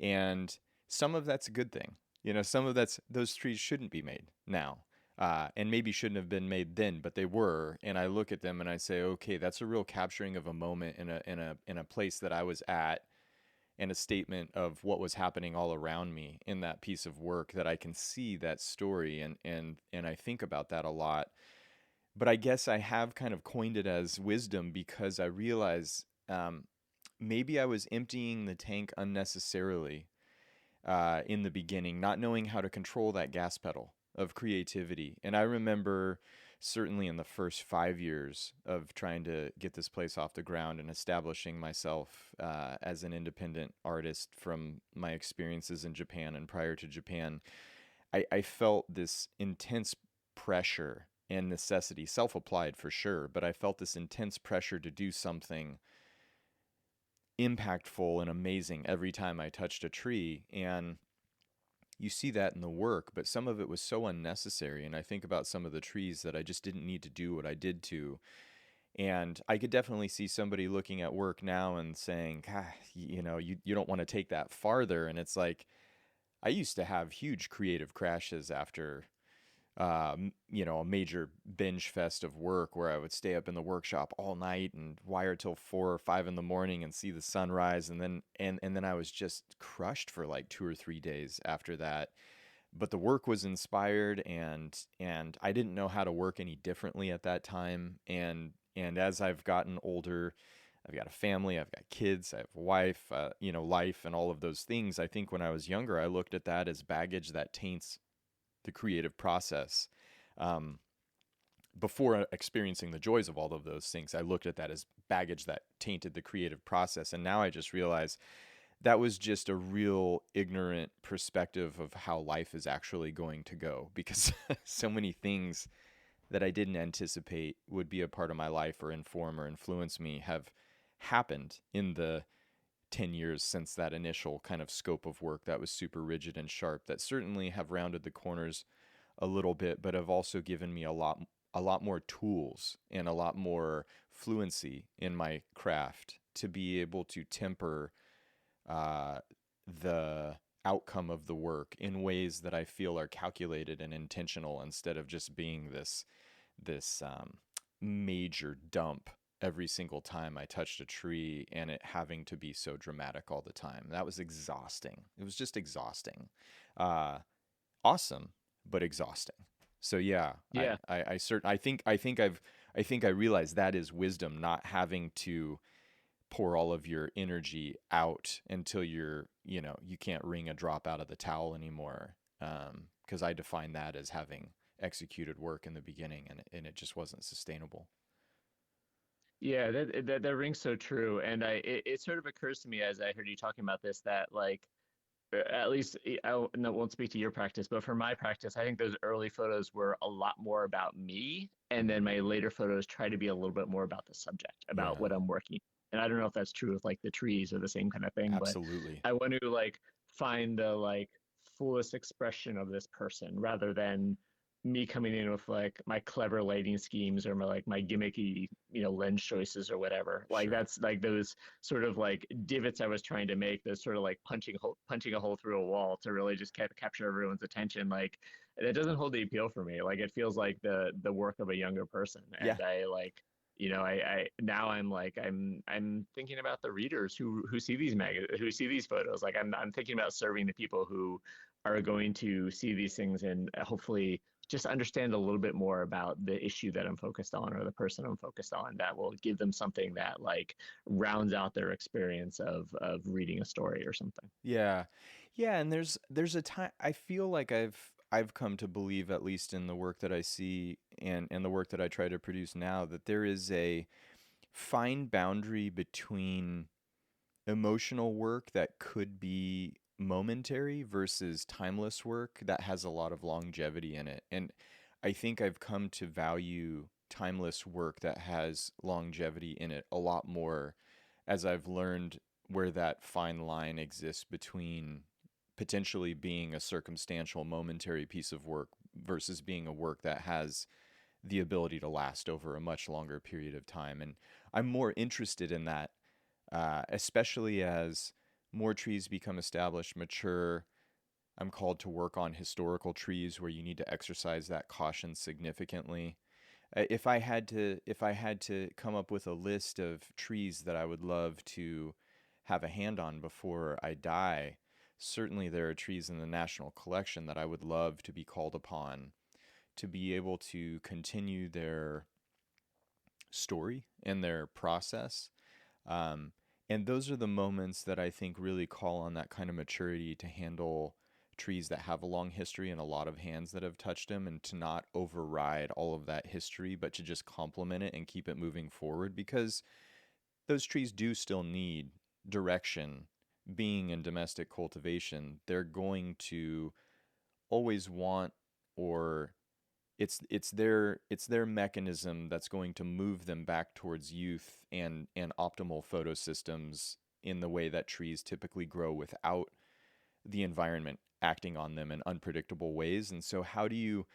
And some of that's a good thing. Some of that's those trees shouldn't be made now. And maybe shouldn't have been made then, but they were. And I look at them and I say, okay, that's a real capturing of a moment in a place that I was at, and a statement of what was happening all around me in that piece of work, that I can see that story, and I think about that a lot. But I guess I have kind of coined it as wisdom because I realize maybe I was emptying the tank unnecessarily in the beginning, not knowing how to control that gas pedal of creativity. And I remember certainly in the first 5 years of trying to get this place off the ground and establishing myself as an independent artist from my experiences in Japan and prior to Japan, I felt this intense pressure and necessity, self applied for sure, but I felt this intense pressure to do something impactful and amazing every time I touched a tree. And you see that in the work, but some of it was so unnecessary. And I think about some of the trees that I just didn't need to do what I did to. And I could definitely see somebody looking at work now and saying, God, you don't want to take that farther. And it's like, I used to have huge creative crashes after a major binge fest of work where I would stay up in the workshop all night and wire till 4 or 5 in the morning and see the sunrise, and then I was just crushed for like 2 or 3 days after that. But the work was inspired, and I didn't know how to work any differently at that time. And as I've gotten older, I've got a family, I've got kids, I have a wife, life, and all of those things. I think when I was younger, I looked at that as baggage that taints the creative process. Um, Before experiencing the joys of all of those things, I looked at that as baggage that tainted the creative process. And now I just realize that was just a real ignorant perspective of how life is actually going to go, because so many things that I didn't anticipate would be a part of my life or inform or influence me have happened in the 10 years since that initial kind of scope of work that was super rigid and sharp, that certainly have rounded the corners a little bit, but have also given me a lot more tools and a lot more fluency in my craft to be able to temper uh, the outcome of the work in ways that I feel are calculated and intentional, instead of just being this major dump every single time I touched a tree, and it having to be so dramatic all the time. That was exhausting. It was just exhausting. Uh, Awesome, but exhausting. So yeah, Yeah. I think I realize that is wisdom, not having to pour all of your energy out until you can't wring a drop out of the towel anymore. Because I define that as having executed work in the beginning, and it just wasn't sustainable. Yeah, that rings so true. And it sort of occurs to me as I heard you talking about this that like at least won't speak to your practice, but for my practice, I think those early photos were a lot more about me, and then Mm, my later photos try to be a little bit more about the subject, about yeah, what I'm working. And I don't know if that's true with like the trees or the same kind of thing, but absolutely. I want to like find the like fullest expression of this person rather than me coming in with like my clever lighting schemes or my gimmicky lens choices or whatever. Like Sure. that's like those sort of like divots I was trying to make, those sort of like punching a hole through a wall to really just capture everyone's attention. Like that doesn't hold the appeal for me. Like it feels like the work of a younger person, Yeah. and I like. I now I'm like I'm thinking about the readers who see these who see these photos. Like I'm thinking about serving the people who are going to see these things and hopefully just understand a little bit more about the issue that I'm focused on or the person I'm focused on, that will give them something that like rounds out their experience of reading a story or something. Yeah. Yeah, and there's a time I feel like I've come to believe, at least in the work that I see and the work that I try to produce now, that there is a fine boundary between emotional work that could be momentary versus timeless work that has a lot of longevity in it. And I think I've come to value timeless work that has longevity in it a lot more as I've learned where that fine line exists between potentially being a circumstantial momentary piece of work versus being a work that has the ability to last over a much longer period of time. And I'm more interested in that, especially as more trees become established, mature. I'm called to work on historical trees where you need to exercise that caution significantly. If I had to come up with a list of trees that I would love to have a hand on before I die, certainly there are trees in the national collection that I would love to be called upon to be able to continue their story and their process. Um, and those are the moments that I think really call on that kind of maturity to handle trees that have a long history and a lot of hands that have touched them, and to not override all of that history, but to just complement it and keep it moving forward, because those trees do still need direction. Being in domestic cultivation, they're going to always want, or it's their mechanism that's going to move them back towards youth and optimal photosystems in the way that trees typically grow without the environment acting on them in unpredictable ways. And so how do you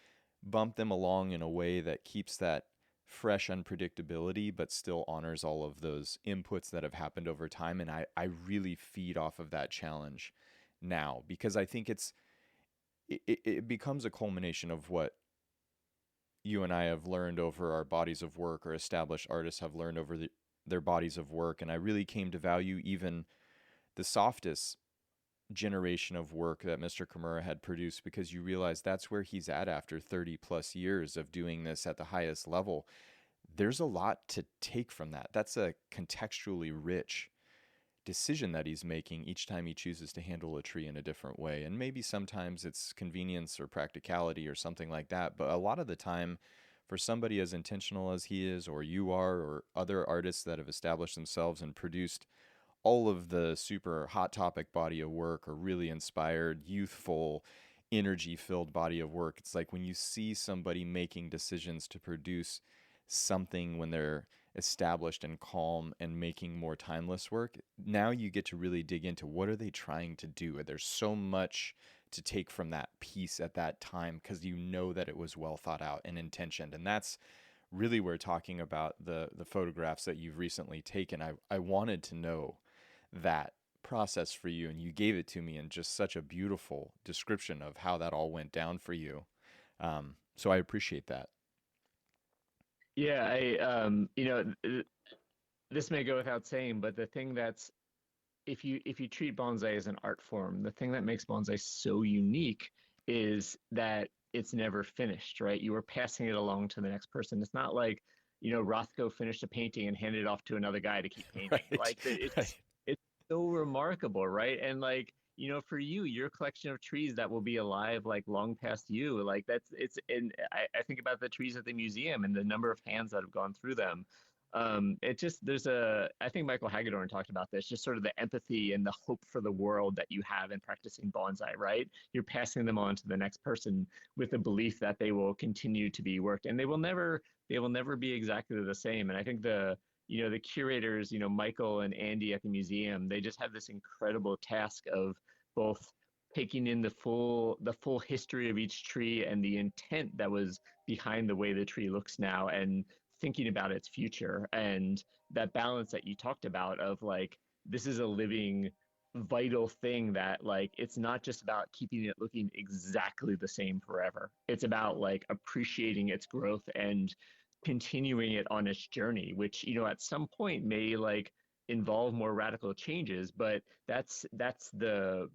bump them along in a way that keeps that fresh unpredictability but still honors all of those inputs that have happened over time? And I really feed off of that challenge now, because I think it becomes a culmination of what you and I have learned over our bodies of work, or established artists have learned over their bodies of work. And I really came to value even the softest generation of work that Mr. Kimura had produced, because you realize that's where he's at after 30 plus years of doing this at the highest level. There's a lot to take from that. That's a contextually rich decision that he's making each time he chooses to handle a tree in a different way. And maybe sometimes it's convenience or practicality or something like that. But a lot of the time, for somebody as intentional as he is, or you are, or other artists that have established themselves and produced all of the super hot topic body of work, or really inspired, youthful, energy filled body of work, it's like when you see somebody making decisions to produce something when they're established and calm and making more timeless work, now you get to really dig into what are they trying to do. There's so much to take from that piece at that time, because you know that it was well thought out and intentioned. And that's really where, talking about the photographs that you've recently taken, I wanted to know that process for you, and you gave it to me in just such a beautiful description of how that all went down for you. So I appreciate that. Yeah, this may go without saying, but the thing that's if you treat bonsai as an art form, the thing that makes bonsai so unique is that it's never finished, right? You are passing it along to the next person. It's not like, Rothko finished a painting and handed it off to another guy to keep painting. Right. Like it's Right. it's so remarkable, right? And like, for you, your collection of trees that will be alive like long past you, like that's it's and I think about the trees at the museum and the number of hands that have gone through them. It just there's a I think Michael Hagedorn talked about this, just sort of the empathy and the hope for the world that you have in practicing bonsai, right? You're passing them on to the next person with the belief that they will continue to be worked, and they will never be exactly the same. And I think the curators, Michael and Andy at the museum, they just have this incredible task of both taking in the full history of each tree and the intent that was behind the way the tree looks now, and thinking about its future, and that balance that you talked about of like, this is a living vital thing that like it's not just about keeping it looking exactly the same forever. It's about like appreciating its growth and continuing it on its journey, which, at some point may like involve more radical changes, but that's the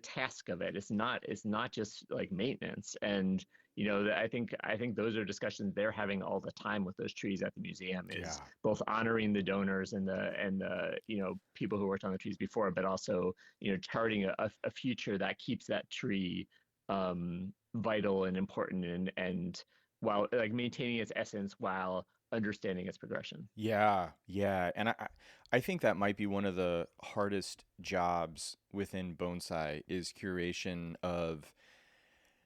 task of it. It's not just like maintenance. And I think those are discussions they're having all the time with those trees at the museum, is Yeah. both honoring the donors and the people who worked on the trees before, but also charting a future that keeps that tree vital and important, and while like maintaining its essence while understanding its progression. Yeah, yeah. And I think that might be one of the hardest jobs within bonsai is curation of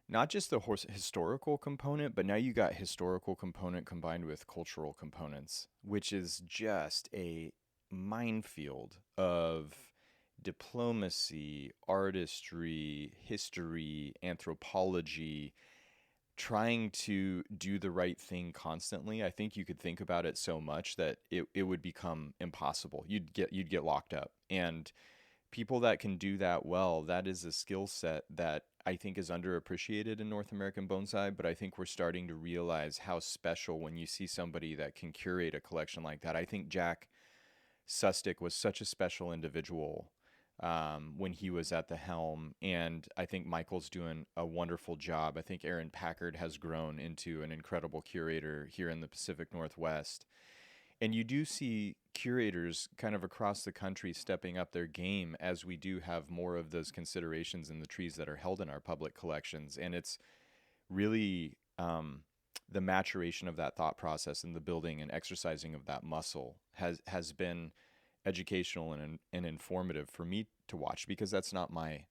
not just the historical component, but now you got historical component combined with cultural components, which is just a minefield of diplomacy, artistry, history, anthropology, trying to do the right thing constantly. I think you could think about it so much that it would become impossible. You'd get locked up. And people that can do that well, that is a skill set that I think is underappreciated in North American bonsai, but I think we're starting to realize how special when you see somebody that can curate a collection like that. I think Jack Sustick was such a special individual when he was at the helm, and I think Michael's doing a wonderful job. I think Aaron Packard has grown into an incredible curator here in the Pacific Northwest. And you do see curators kind of across the country stepping up their game as we do have more of those considerations in the trees that are held in our public collections. And it's really the maturation of that thought process and the building and exercising of that muscle has been educational and informative for me to watch because that's not my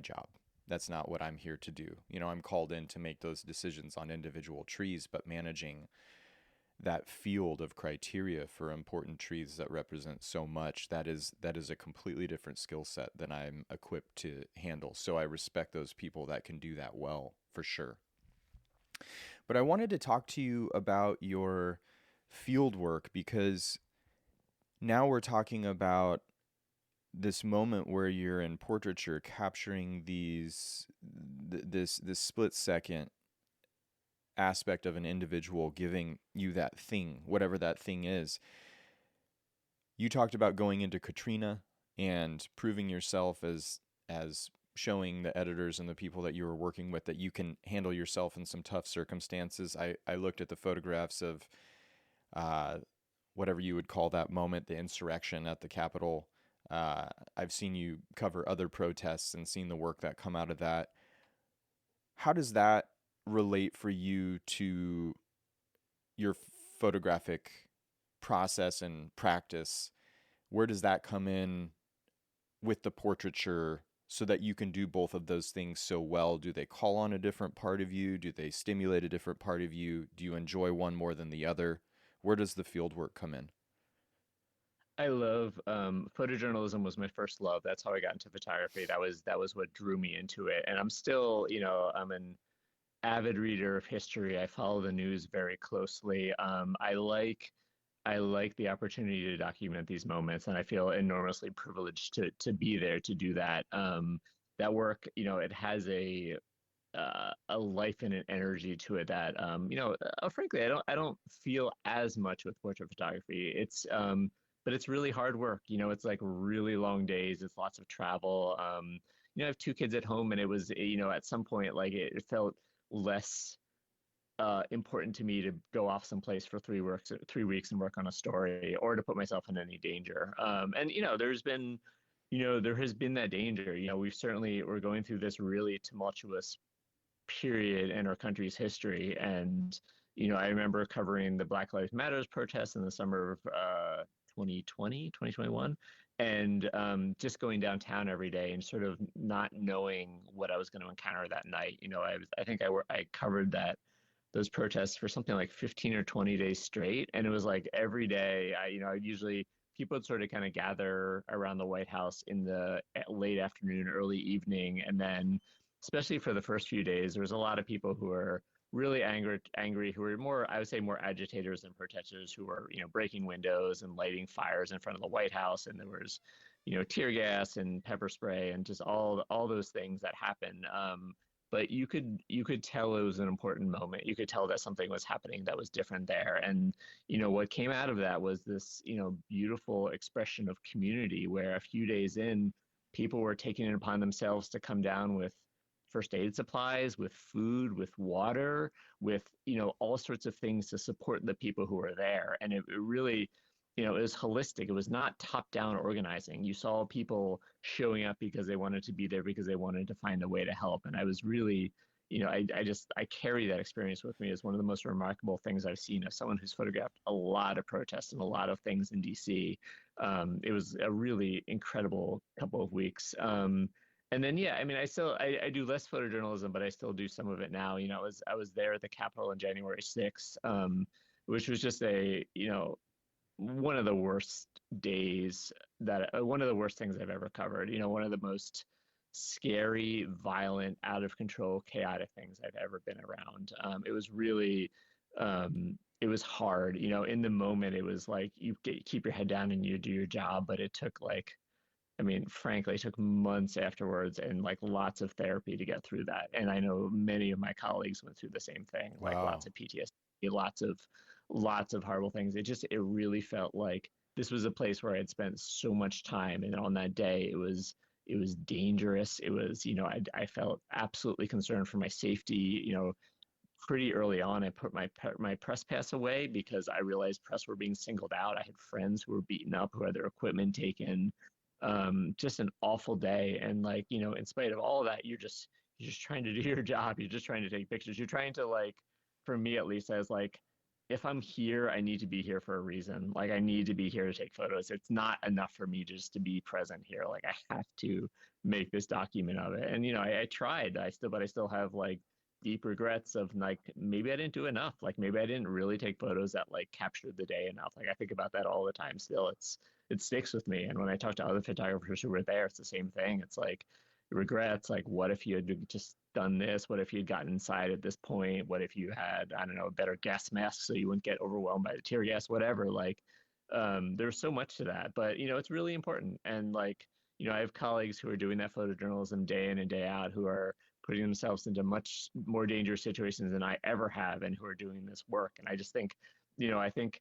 job. That's not what I'm here to do. I'm called in to make those decisions on individual trees, but managing that field of criteria for important trees that represent so much, that is a completely different skill set than I'm equipped to handle. So I respect those people that can do that well, for sure. But I wanted to talk to you about your field work because now we're talking about this moment where you're in portraiture capturing this split second aspect of an individual giving you that thing, whatever that thing is. You talked about going into Katrina and proving yourself as showing the editors and the people that you were working with that you can handle yourself in some tough circumstances. I looked at the photographs of uh, whatever you would call that moment, the insurrection at the Capitol. I've seen you cover other protests and seen the work that come out of that. How does that relate for you to your photographic process and practice? Where does that come in with the portraiture so that you can do both of those things so well? Do they call on a different part of you? Do they stimulate a different part of you? Do you enjoy one more than the other? Where does the field work come in? I love photojournalism was my first love. That's how I got into photography. That was what drew me into it. And I'm still, I'm an avid reader of history. I follow the news very closely. I like the opportunity to document these moments, and I feel enormously privileged to be there to do that. That work, it has a life and an energy to it that frankly I don't feel as much with portrait photography. But it's really hard work. It's like really long days. It's lots of travel. I have two kids at home, and it was at some point like it felt less important to me to go off someplace for 3 weeks and work on a story, or to put myself in any danger. And there has been that danger. We're going through this really tumultuous period in our country's history. And, I remember covering the Black Lives Matters protests in the summer of 2020, 2021, and just going downtown every day and sort of not knowing what I was going to encounter that night. I covered those protests for something like 15 or 20 days straight. And it was like every day, usually people would sort of kind of gather around the White House in the late afternoon, early evening. And then, especially for the first few days, there was a lot of people who were really angry, who were more, I would say, more agitators than protesters, who were, breaking windows and lighting fires in front of the White House. And there was, tear gas and pepper spray and just all those things that happen. but you could tell it was an important moment. You could tell that something was happening that was different there. And what came out of that was this beautiful expression of community, where a few days in, people were taking it upon themselves to come down with first aid supplies, with food, with water, with all sorts of things to support the people who were there. And it really, it was holistic. It was not top down organizing. You saw people showing up because they wanted to be there, because they wanted to find a way to help. And I was really, I carry that experience with me as one of the most remarkable things I've seen as someone who's photographed a lot of protests and a lot of things in DC. It was a really incredible couple of weeks. And then, yeah, I mean, I do less photojournalism, but I still do some of it now. I was there at the Capitol on January 6th, which was just one of the worst days one of the worst things I've ever covered. One of the most scary, violent, out of control, chaotic things I've ever been around. It was really, it was hard. In the moment, it was like keep your head down and you do your job, but it took I mean, frankly, it took months afterwards and like lots of therapy to get through that. And I know many of my colleagues went through the same thing, like Wow. lots of PTSD, lots of horrible things. It really felt like this was a place where I had spent so much time, and on that day, it was dangerous. It was, I felt absolutely concerned for my safety. Pretty early on, I put my press pass away because I realized press were being singled out. I had friends who were beaten up, who had their equipment taken. Just an awful day. And in spite of all of that, you're just trying to do your job. You're just trying to take pictures. You're trying to for me at least, I was like, if I'm here, I need to be here for a reason. Like I need to be here to take photos. It's not enough for me just to be present here. Like I have to make this document of it. And I tried. But I still have deep regrets of maybe I didn't do enough. Like maybe I didn't really take photos that captured the day enough. Like I think about that all the time still. It sticks with me. And when I talk to other photographers who were there, it's the same thing. It's like regrets, like what if you had just done this? What if you had gotten inside at this point? What if you had, I don't know, a better gas mask so you wouldn't get overwhelmed by the tear gas, whatever. There's so much to that, but it's really important. And I have colleagues who are doing that photojournalism day in and day out, who are putting themselves into much more dangerous situations than I ever have, and who are doing this work. And I just think, I think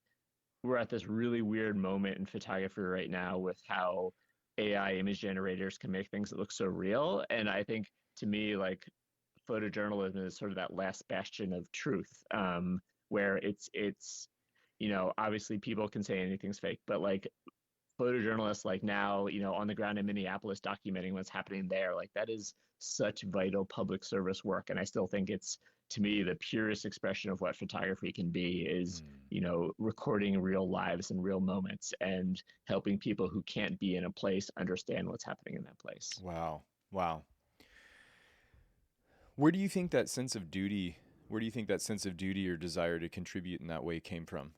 we're at this really weird moment in photography right now with how AI image generators can make things that look so real. And I think to me, photojournalism is sort of that last bastion of truth, where it's obviously people can say anything's fake, but photojournalists now, on the ground in Minneapolis documenting what's happening there, that is such vital public service work. And I still think it's, to me, the purest expression of what photography can be is, Hmm. recording real lives and real moments and helping people who can't be in a place understand what's happening in that place. Wow. Wow. Where do you think that sense of duty, where do you think that sense of duty or desire to contribute in that way came from?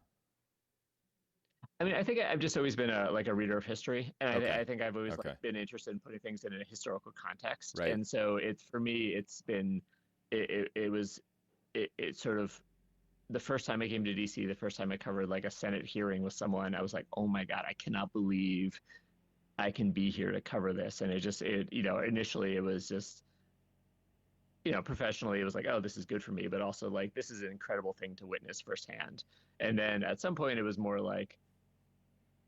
I mean, I think I've just always been a reader of history, and Okay. I think I've always Okay. been interested in putting things in a historical context. Right. And so it's, for me, it's been it was it sort of, the first time I came to DC, the first time I covered a Senate hearing with someone, I was like, oh my God, I cannot believe I can be here to cover this. And initially it was just, professionally, it was like, oh, this is good for me, but also this is an incredible thing to witness firsthand. And then at some point it was more like,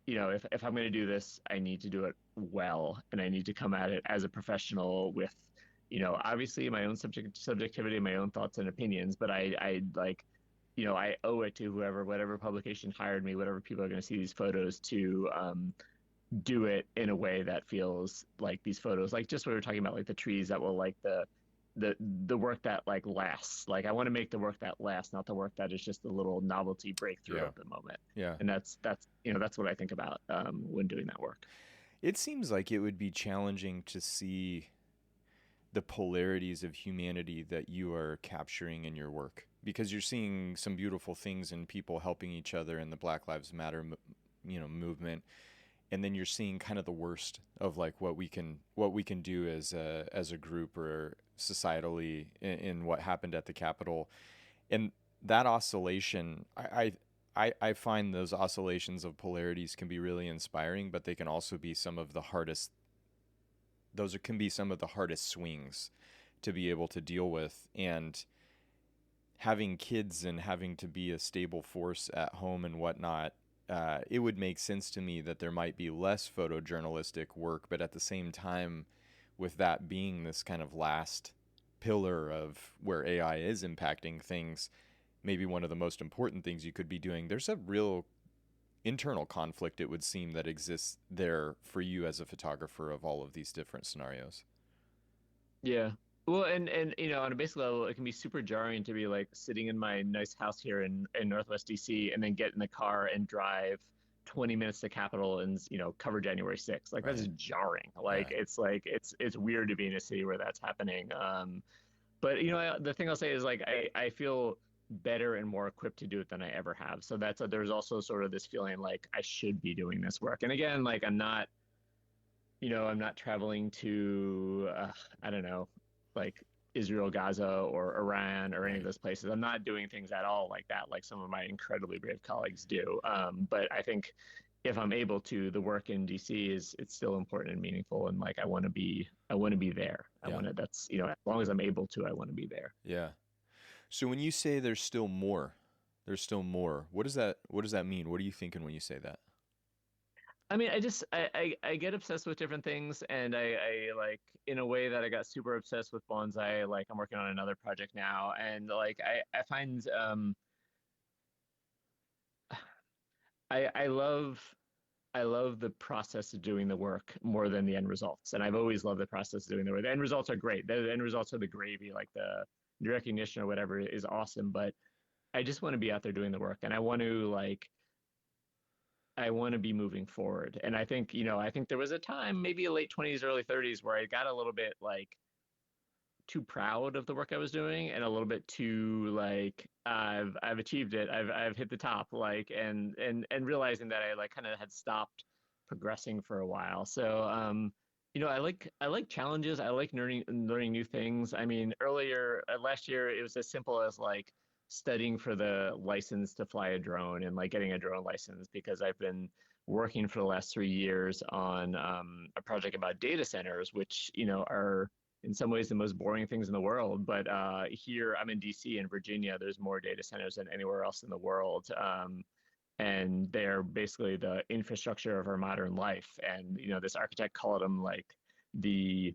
if I'm going to do this, I need to do it well, and I need to come at it as a professional with, obviously my own subjectivity, my own thoughts and opinions, but I owe it to whoever, whatever publication hired me, whatever people are going to see these photos to, do it in a way that feels like these photos, like just what we were talking about, like the trees that will the work that lasts. Like I want to make the work that lasts, not the work that is just a little novelty breakthrough Yeah. of the moment. Yeah. And that's what I think about when doing that work. It seems like it would be challenging to see the polarities of humanity that you are capturing in your work, because you're seeing some beautiful things in people helping each other in the Black Lives Matter movement, and then you're seeing kind of the worst of what we can do as a group or societally in what happened at the Capitol. And that oscillation, I find those oscillations of polarities can be really inspiring, but they can also be some of the hardest. Those can be some of the hardest swings to be able to deal with. And having kids and having to be a stable force at home and whatnot, it would make sense to me that there might be less photojournalistic work, but at the same time, with that being this kind of last pillar of where AI is impacting things, maybe one of the most important things you could be doing, there's a real internal conflict, it would seem, that exists there for you as a photographer of all of these different scenarios. Yeah. Well, and on a basic level, it can be super jarring to be like sitting in my nice house here in Northwest DC and then get in the car and drive 20 minutes to Capitol and cover January 6th. Like that's Right. jarring. Yeah. Like it's weird to be in a city where that's happening. But the thing I'll say is like I feel better and more equipped to do it than I ever have. So there's also sort of this feeling like I should be doing this work. And again, like I'm not traveling to, I don't know, like Israel, Gaza, or Iran, or any of Right. those places. I'm not doing things at all like that, like some of my incredibly brave colleagues do. But I think if I'm able to, the work in DC it's still important and meaningful, and like I want to be there. I Yeah. want to. That's as long as I'm able to, I want to be there. Yeah. So when you say there's still more. What does that mean? What are you thinking when you say that? I mean, I get obsessed with different things, and I like in a way that I got super obsessed with bonsai. Like I'm working on another project now, and like I find I I love the process of doing the work more than the end results, and I've always loved the process of doing the work. The end results are great. The end results are the gravy, like the recognition or whatever is awesome, but I just want to be out there doing the work, and I want to be moving forward. And I think there was a time, maybe late 20s, early 30s, where I got a little bit like too proud of the work I was doing and a little bit too like I've achieved it. I've hit the top like and realizing that I like kind of had stopped progressing for a while. So I like challenges. I like learning new things. I mean, earlier last year it was as simple as like studying for the license to fly a drone and like getting a drone license because I've been working for the last 3 years on a project about data centers, which are in some ways the most boring things in the world. But here I'm in DC and Virginia. There's more data centers than anywhere else in the world. And they're basically the infrastructure of our modern life. And this architect called them like the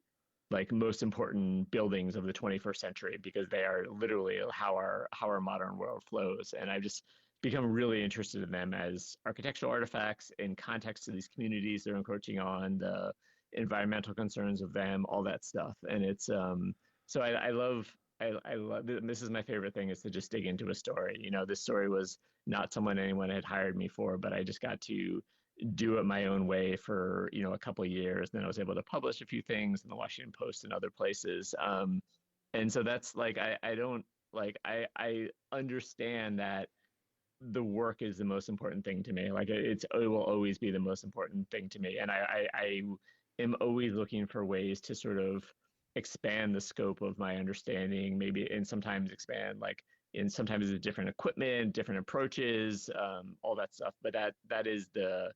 most important buildings of the 21st century because they are literally how our modern world flows. And I've just become really interested in them as architectural artifacts in context to these communities they're encroaching on, the environmental concerns of them, all that stuff. And it's so I love this is my favorite thing is to just dig into a story. This story was not someone anyone had hired me for, but I just got to do it my own way for a couple of years. Then I was able to publish a few things in the Washington Post and other places. And so that's like I don't like I understand that the work is the most important thing to me. Like it will always be the most important thing to me, and I am always looking for ways to sort of expand the scope of my understanding, maybe, and sometimes expand like in sometimes it's different equipment, different approaches, all that stuff. But that is the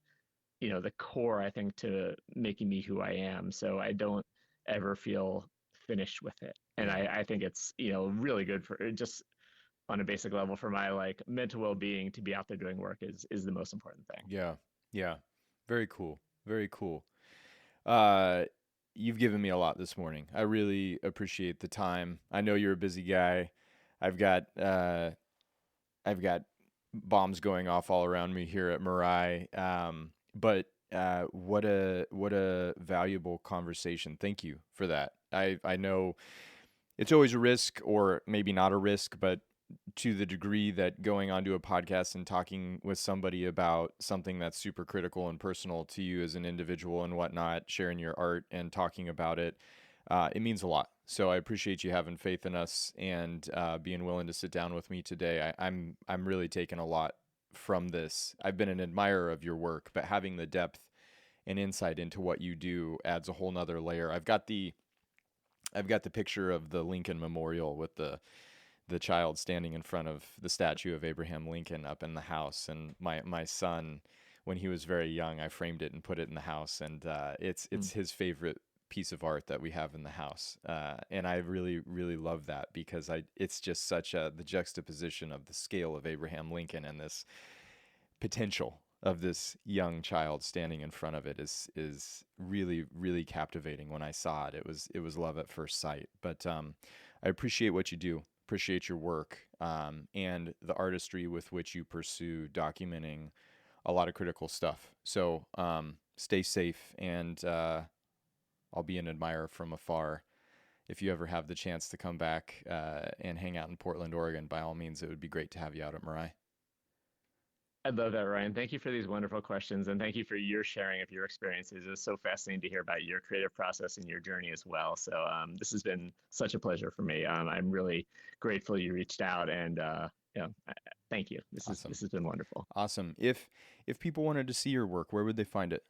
core, I think, to making me who I am. So I don't ever feel finished with it, and Yeah. I think it's really good for just on a basic level for my like mental well-being to be out there doing work is the most important thing. Yeah. Yeah. Very cool. Very cool. Uh, you've given me a lot this morning. I really appreciate the time. I know you're a busy guy. I've got uh, I've got bombs going off all around me here at Mirai. But what a valuable conversation. Thank you for that. I know it's always a risk, or maybe not a risk, but to the degree that going onto a podcast and talking with somebody about something that's super critical and personal to you as an individual and whatnot, sharing your art and talking about it, it means a lot. So I appreciate you having faith in us and being willing to sit down with me today. I'm really taking a lot from this. I've been an admirer of your work, but having the depth and insight into what you do adds a whole nother layer. I've got the picture of the Lincoln Memorial with the child standing in front of the statue of Abraham Lincoln up in the house, and my son, when he was very young, I framed it and put it in the house, and it's Mm. his favorite piece of art that we have in the house, and I really really love that because it's just such the juxtaposition of the scale of Abraham Lincoln and this potential of this young child standing in front of it is really really captivating. When I saw it, it was love at first sight. But I appreciate what you do, appreciate your work, and the artistry with which you pursue documenting a lot of critical stuff. So stay safe, and I'll be an admirer from afar. If you ever have the chance to come back and hang out in Portland, Oregon, by all means, it would be great to have you out at Mirai. I love that, Ryan. Thank you for these wonderful questions, and thank you for your sharing of your experiences. It's so fascinating to hear about your creative process and your journey as well. So this has been such a pleasure for me. I'm really grateful you reached out, and thank you. Awesome. This has been wonderful. Awesome. If people wanted to see your work, where would they find it?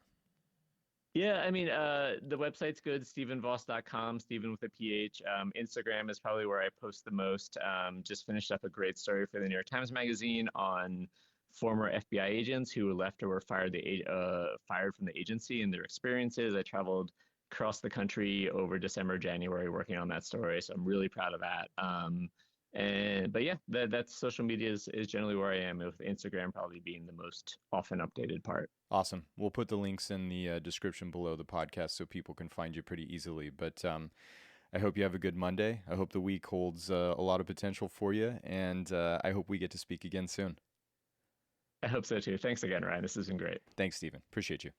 Yeah, I mean, the website's good, stephenvoss.com, Stephen with a PH. Instagram is probably where I post the most. Just finished up a great story for the New York Times Magazine on former FBI agents who left or were fired from the agency and their experiences. I traveled across the country over December, January working on that story, so I'm really proud of that. But yeah, that's social media is generally where I am, with Instagram probably being the most often updated part. Awesome. We'll put the links in the description below the podcast so people can find you pretty easily. But I hope you have a good Monday. I hope the week holds a lot of potential for you, and I hope we get to speak again soon. I hope so too. Thanks again, Ryan. This has been great. Thanks, Stephen. Appreciate you.